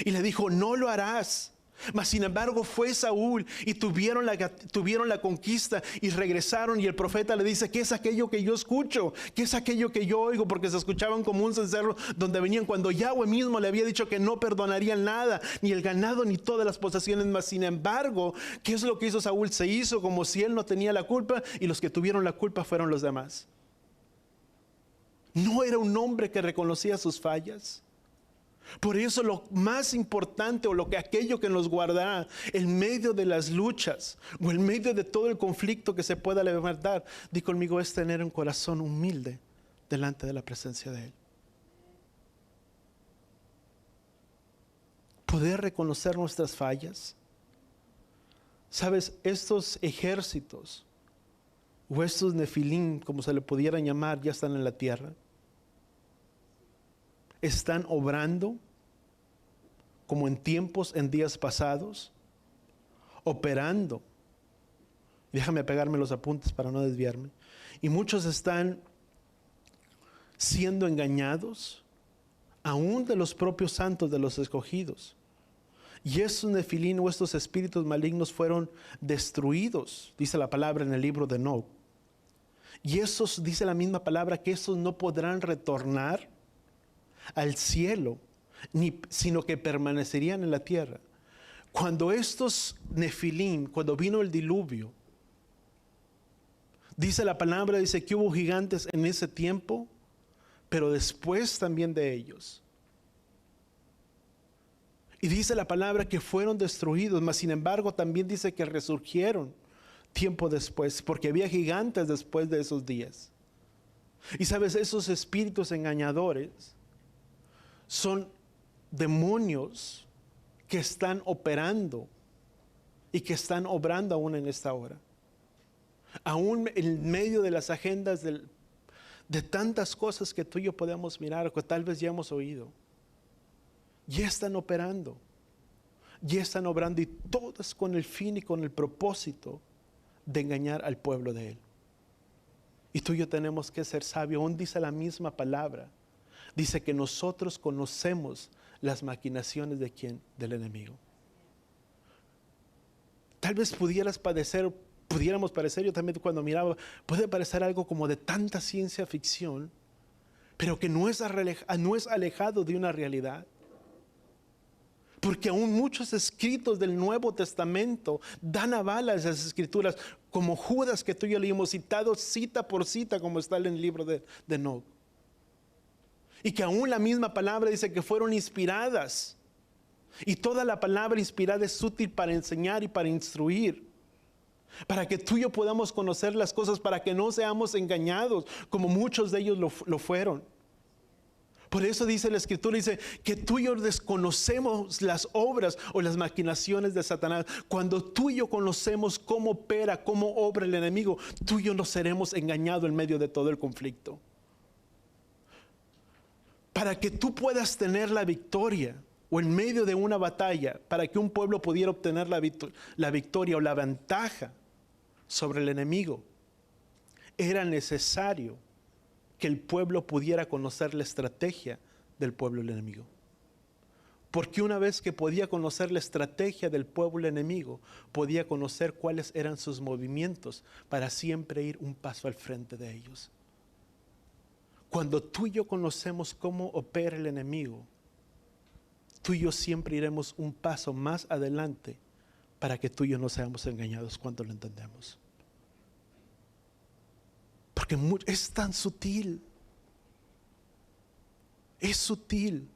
y le dijo, no lo harás. Mas sin embargo fue Saúl y tuvieron la conquista y regresaron, y el profeta le dice, ¿qué es aquello que yo escucho? ¿Qué es aquello que yo oigo? Porque se escuchaban como un cencerro donde venían, cuando Yahweh mismo le había dicho que no perdonarían nada, ni el ganado ni todas las posesiones. Mas sin embargo, ¿qué es lo que hizo Saúl? Se hizo como si él no tenía la culpa, y los que tuvieron la culpa fueron los demás. No era un hombre que reconocía sus fallas. Por eso lo más importante, o aquello que nos guardará en medio de las luchas o en medio de todo el conflicto que se pueda levantar, di conmigo, es tener un corazón humilde delante de la presencia de Él. Poder reconocer nuestras fallas. Sabes, estos ejércitos o estos nefilim, como se le pudiera llamar, ya están en la tierra. Están obrando como en días pasados, operando. Déjame pegarme los apuntes para no desviarme. Y muchos están siendo engañados, aún de los propios santos, de los escogidos. Y estos nefilim o estos espíritus malignos fueron destruidos, dice la palabra en el libro de Enoc. Y esos, dice la misma palabra, que esos no podrán retornar al cielo, sino que permanecerían en la tierra. Cuando estos nefilim, cuando vino el diluvio, dice la palabra, dice que hubo gigantes en ese tiempo, pero después también de ellos. Y dice la palabra que fueron destruidos, mas sin embargo también dice que resurgieron tiempo después, porque había gigantes después de esos días. Y sabes, esos espíritus engañadores son demonios que están operando y que están obrando aún en esta hora. Aún en medio de las agendas de tantas cosas que tú y yo podemos mirar, o que tal vez ya hemos oído, ya están operando, ya están obrando, y todas con el fin y con el propósito de engañar al pueblo de Él. Y tú y yo tenemos que ser sabios. Aún dice la misma palabra, dice que nosotros conocemos las maquinaciones del enemigo. Tal vez pudieras pudiéramos parecer, yo también cuando miraba, puede parecer algo como de tanta ciencia ficción, pero que no es alejado de una realidad. Porque aún muchos escritos del Nuevo Testamento dan aval a esas escrituras, como Judas, que tú y yo le hemos citado cita por cita, como está en el libro de Enoc. Y que aún la misma palabra dice que fueron inspiradas. Y toda la palabra inspirada es útil para enseñar y para instruir, para que tú y yo podamos conocer las cosas, para que no seamos engañados, como muchos de ellos lo fueron. Por eso dice la Escritura, dice que tú y yo desconocemos las obras o las maquinaciones de Satanás. Cuando tú y yo conocemos cómo opera, cómo obra el enemigo, tú y yo no seremos engañados en medio de todo el conflicto. Para que tú puedas tener la victoria, o en medio de una batalla, para que un pueblo pudiera obtener la victoria o la ventaja sobre el enemigo, era necesario que el pueblo pudiera conocer la estrategia del pueblo enemigo. Porque una vez que podía conocer la estrategia del pueblo enemigo, podía conocer cuáles eran sus movimientos para siempre ir un paso al frente de ellos. Cuando tú y yo conocemos cómo opera el enemigo, tú y yo siempre iremos un paso más adelante para que tú y yo no seamos engañados cuando lo entendemos. Porque es tan sutil. Es sutil.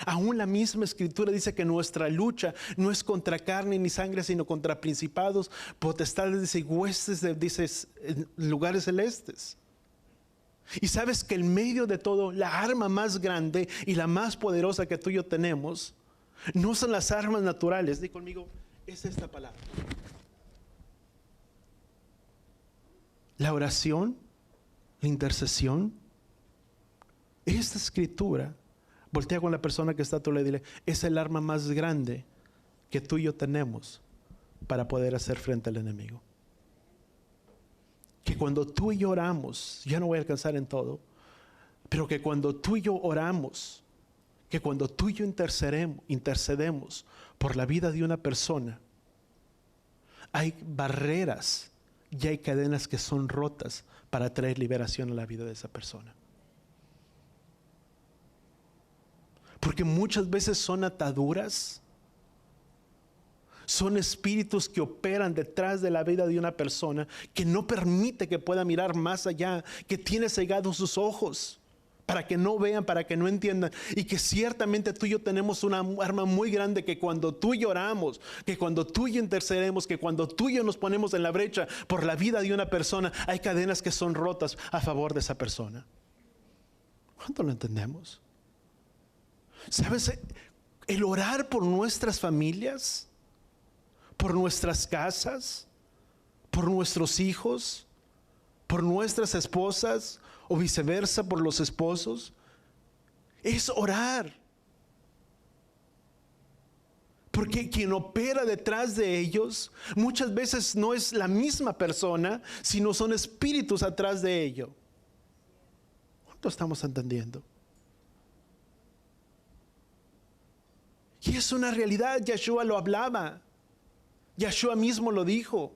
Aún la misma Escritura dice que nuestra lucha no es contra carne ni sangre, sino contra principados, potestades y huestes en lugares celestes. Y sabes que en medio de todo, la arma más grande y la más poderosa que tú y yo tenemos, no son las armas naturales. Di conmigo, es esta palabra. La oración, la intercesión. Esta Escritura, voltea con la persona que está a tu lado y dile, es el arma más grande que tú y yo tenemos para poder hacer frente al enemigo. Que cuando tú y yo oramos, ya no voy a alcanzar en todo, pero que cuando tú y yo oramos, que cuando tú y yo intercedemos por la vida de una persona, hay barreras y hay cadenas que son rotas para traer liberación a la vida de esa persona. Porque muchas veces son ataduras, son espíritus que operan detrás de la vida de una persona, que no permite que pueda mirar más allá, que tiene cegados sus ojos para que no vean, para que no entiendan. Y que ciertamente tú y yo tenemos una arma muy grande, que cuando tú y yo oramos, que cuando tú y yo intercedemos, que cuando tú y yo nos ponemos en la brecha por la vida de una persona, hay cadenas que son rotas a favor de esa persona. ¿Cuánto lo entendemos? ¿Sabes? El orar por nuestras familias, por nuestras casas, por nuestros hijos, por nuestras esposas o viceversa, por los esposos, es orar. Porque quien opera detrás de ellos muchas veces no es la misma persona, sino son espíritus atrás de ello. ¿Cuánto estamos entendiendo? Y es una realidad. Yeshua lo hablaba. Yeshua mismo lo dijo.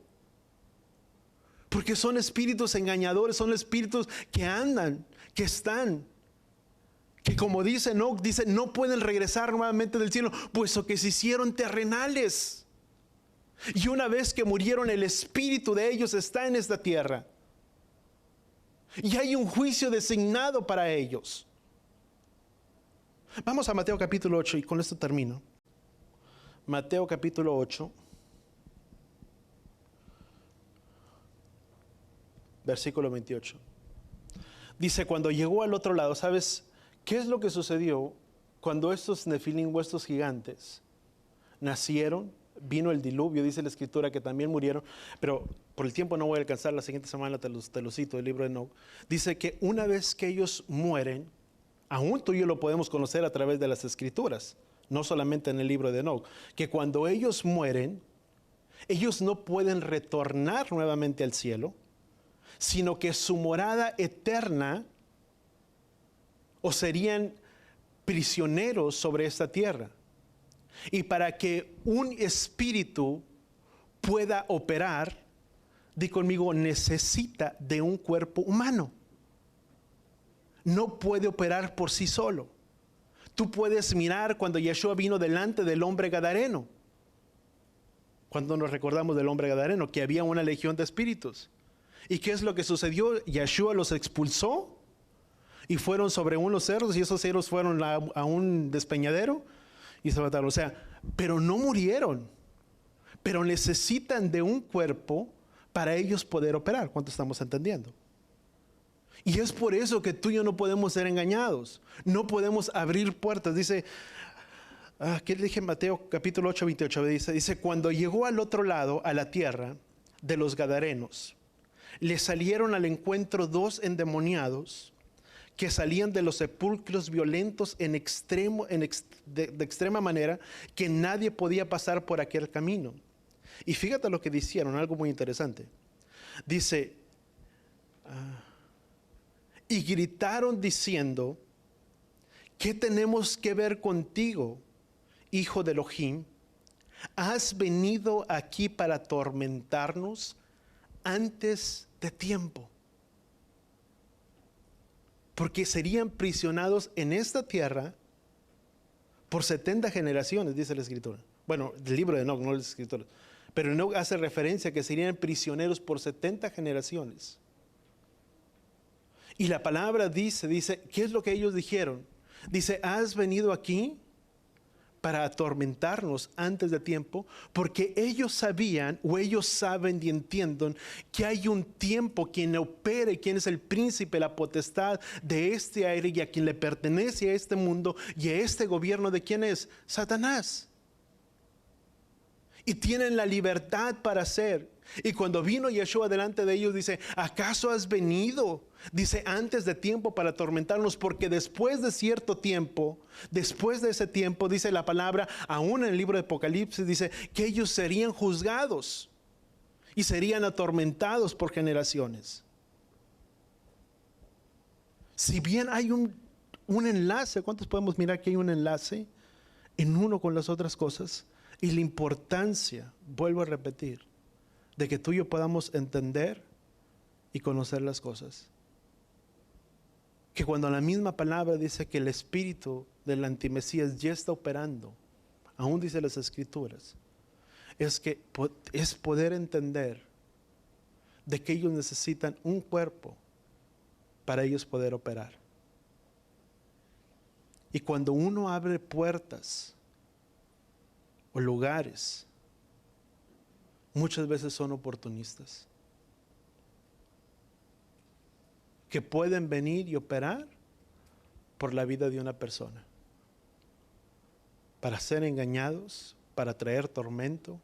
Porque son espíritus engañadores, son espíritus que andan, que están, que como dice Enoc, dice, no pueden regresar nuevamente del cielo, puesto que se hicieron terrenales. Y una vez que murieron, el espíritu de ellos está en esta tierra. Y hay un juicio designado para ellos. Vamos a Mateo capítulo 8 y con esto termino. Mateo capítulo 8. Versículo 28. Dice, cuando llegó al otro lado, ¿sabes qué es lo que sucedió cuando estos nefilim o estos gigantes nacieron? Vino el diluvio, dice la Escritura que también murieron, pero por el tiempo no voy a alcanzar, la siguiente semana te lo cito, el libro de Enoc. Dice que una vez que ellos mueren, aún tú y yo lo podemos conocer a través de las Escrituras, no solamente en el libro de Enoc, que cuando ellos mueren, ellos no pueden retornar nuevamente al cielo, sino que su morada eterna, o serían prisioneros sobre esta tierra. Y para que un espíritu pueda operar, di conmigo, necesita de un cuerpo humano. No puede operar por sí solo. Tú puedes mirar cuando Yeshua vino delante del hombre gadareno. Cuando nos recordamos del hombre gadareno, que había una legión de espíritus. ¿Y qué es lo que sucedió? Yeshua los expulsó y fueron sobre unos cerdos, y esos cerdos fueron a un despeñadero y se mataron. O sea, pero no murieron. Pero necesitan de un cuerpo para ellos poder operar. ¿Cuánto estamos entendiendo? Y es por eso que tú y yo no podemos ser engañados. No podemos abrir puertas. Dice, ¿qué le dije en Mateo capítulo 8, 28? Dice, cuando llegó al otro lado, a la tierra de los Gadarenos, le salieron al encuentro dos endemoniados que salían de los sepulcros violentos de extrema manera, que nadie podía pasar por aquel camino. Y fíjate lo que dijeron, algo muy interesante. Dice, y gritaron diciendo, ¿qué tenemos que ver contigo, hijo de Elohim? ¿Has venido aquí para atormentarnos antes de tiempo? Porque serían prisionados en esta tierra por 70 generaciones, dice la Escritura. Bueno, el libro de Enoc, no la Escritura. Pero Enoc hace referencia a que serían prisioneros por 70 generaciones. Y la palabra dice, ¿qué es lo que ellos dijeron? Dice, ¿has venido aquí para atormentarnos antes de tiempo? Porque ellos sabían, o ellos saben y entienden, que hay un tiempo quien opere, quien es el príncipe, la potestad de este aire, y a quien le pertenece a este mundo y a este gobierno, ¿de quién es? Satanás. Y tienen la libertad para hacer. Y cuando vino Yeshua delante de ellos, dice, ¿acaso has venido? Dice, antes de tiempo para atormentarnos, porque después de cierto tiempo, después de ese tiempo, dice la palabra, aún en el libro de Apocalipsis, dice que ellos serían juzgados y serían atormentados por generaciones. Si bien hay un enlace, ¿cuántos podemos mirar que hay un enlace en uno con las otras cosas? Y la importancia, vuelvo a repetir, de que tú y yo podamos entender y conocer las cosas. Que cuando la misma palabra dice que el espíritu del antimesías ya está operando, aún dice las Escrituras, es que es poder entender de que ellos necesitan un cuerpo para ellos poder operar. Y cuando uno abre puertas o lugares, muchas veces son oportunistas que pueden venir y operar por la vida de una persona, para ser engañados, para traer tormento,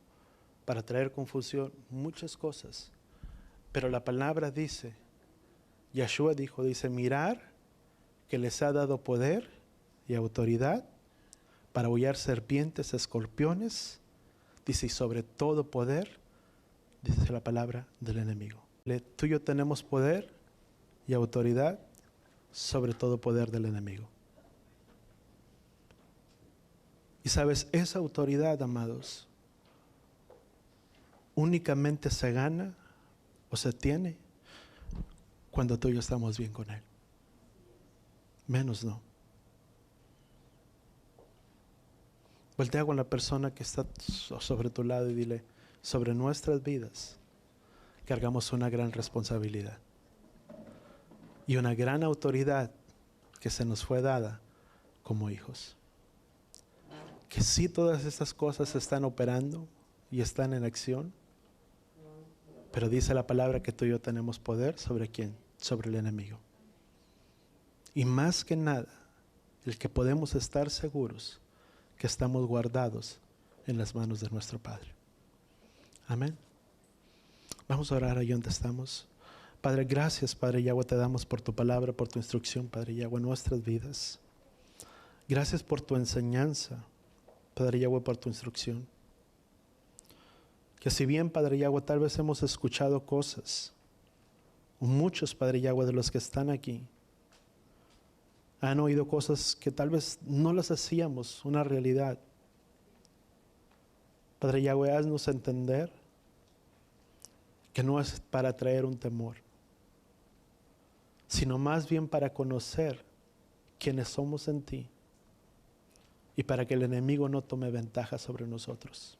para traer confusión, muchas cosas. Pero la palabra dice, Yeshua dice, mirar que les ha dado poder y autoridad para hollar serpientes, escorpiones, dice, y sobre todo poder, dice la palabra, del enemigo. Tú y yo tenemos poder y autoridad sobre todo poder del enemigo. Y sabes, esa autoridad, amados, únicamente se gana o se tiene cuando tú y yo estamos bien con Él. Menos no. Voltea con la persona que está sobre tu lado y dile, sobre nuestras vidas cargamos una gran responsabilidad y una gran autoridad que se nos fue dada como hijos. Que sí, todas estas cosas están operando y están en acción, pero dice la palabra que tú y yo tenemos poder ¿sobre quién? Sobre el enemigo. Y más que nada, el que podemos estar seguros que estamos guardados en las manos de nuestro Padre. Amén. Vamos a orar ahí donde estamos. Padre, gracias, Padre Yahweh, te damos por tu palabra, por tu instrucción, Padre Yahweh, en nuestras vidas. Gracias por tu enseñanza, Padre Yahweh, por tu instrucción. Que si bien, Padre Yahweh, tal vez hemos escuchado cosas, muchos, Padre Yahweh, de los que están aquí, han oído cosas que tal vez no las hacíamos una realidad. Padre Yahweh, haznos entender que que no es para traer un temor, sino más bien para conocer quiénes somos en ti y para que el enemigo no tome ventaja sobre nosotros.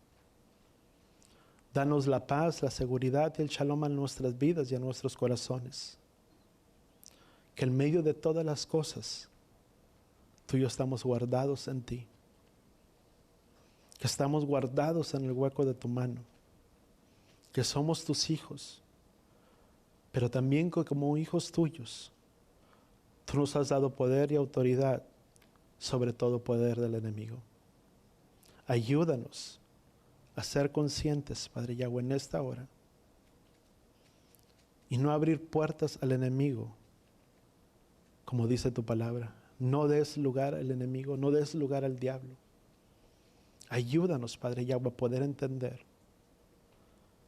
Danos la paz, la seguridad y el shalom a nuestras vidas y a nuestros corazones. Que en medio de todas las cosas, tú y yo estamos guardados en ti. Que estamos guardados en el hueco de tu mano. Que somos tus hijos. Pero también que como hijos tuyos, tú nos has dado poder y autoridad sobre todo poder del enemigo. Ayúdanos a ser conscientes, Padre Yahweh, en esta hora. Y no abrir puertas al enemigo, como dice tu palabra. No des lugar al enemigo, no des lugar al diablo. Ayúdanos, Padre Yahweh, a poder entender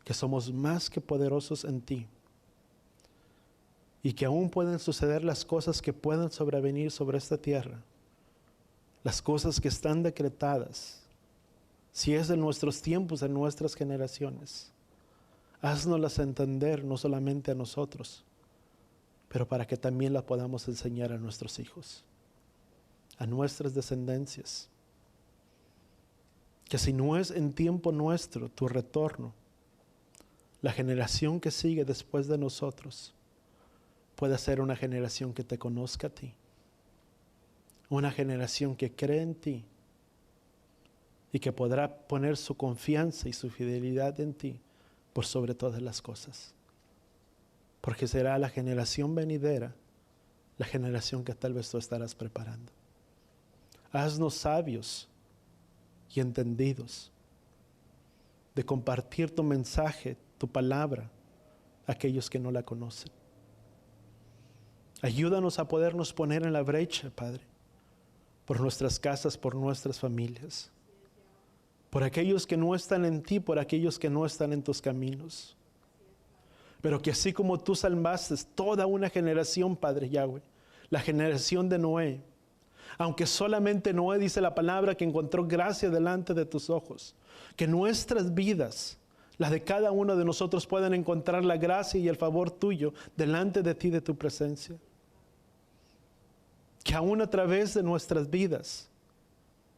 que somos más que poderosos en ti. Y que aún pueden suceder las cosas que puedan sobrevenir sobre esta tierra. Las cosas que están decretadas. Si es en nuestros tiempos, en nuestras generaciones, haznoslas entender no solamente a nosotros, pero para que también las podamos enseñar a nuestros hijos, a nuestras descendencias. Que si no es en tiempo nuestro tu retorno, la generación que sigue después de nosotros pueda ser una generación que te conozca a ti, una generación que cree en ti, y que podrá poner su confianza y su fidelidad en ti por sobre todas las cosas. Porque será la generación venidera, la generación que tal vez tú estarás preparando. Haznos sabios y entendidos de compartir tu mensaje, tu palabra, a aquellos que no la conocen. Ayúdanos a podernos poner en la brecha, Padre, por nuestras casas, por nuestras familias. Por aquellos que no están en ti, por aquellos que no están en tus caminos. Pero que así como tú salvaste toda una generación, Padre Yahweh, la generación de Noé, aunque solamente Noé, dice la palabra, que encontró gracia delante de tus ojos, que nuestras vidas, las de cada uno de nosotros, puedan encontrar la gracia y el favor tuyo delante de ti, de tu presencia. Que aún a través de nuestras vidas,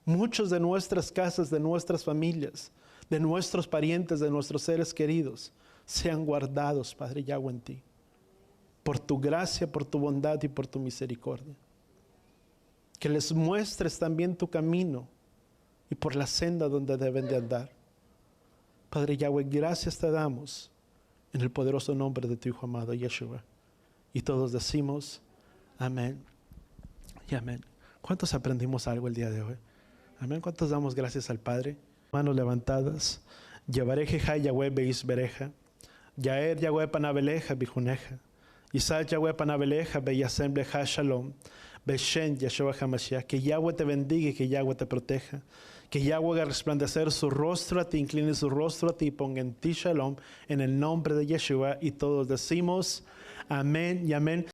muchos de nuestras casas, de nuestras familias, de nuestros parientes, de nuestros seres queridos, sean guardados, Padre Yahweh, en ti. Por tu gracia, por tu bondad y por tu misericordia. Que les muestres también tu camino y por la senda donde deben de andar. Padre Yahweh, gracias te damos en el poderoso nombre de tu Hijo amado, Yeshua. Y todos decimos, amén y amén. ¿Cuántos aprendimos algo el día de hoy? Amén. ¿Cuántos damos gracias al Padre? Manos levantadas. Yevareje Jai Yahweh Beis Bereja. Yaer Yahweh Panabeleja Bijuneja. Isaac Yahweh Panabeleja Beyasem Leja Shalom. Beshen Yeshua HaMashiach. Que Yahweh te bendiga y que Yahweh te proteja. Que Yahweh haga resplandecer su rostro a ti, incline su rostro a ti y ponga en ti Shalom. En el nombre de Yeshua. Y todos decimos amén y amén.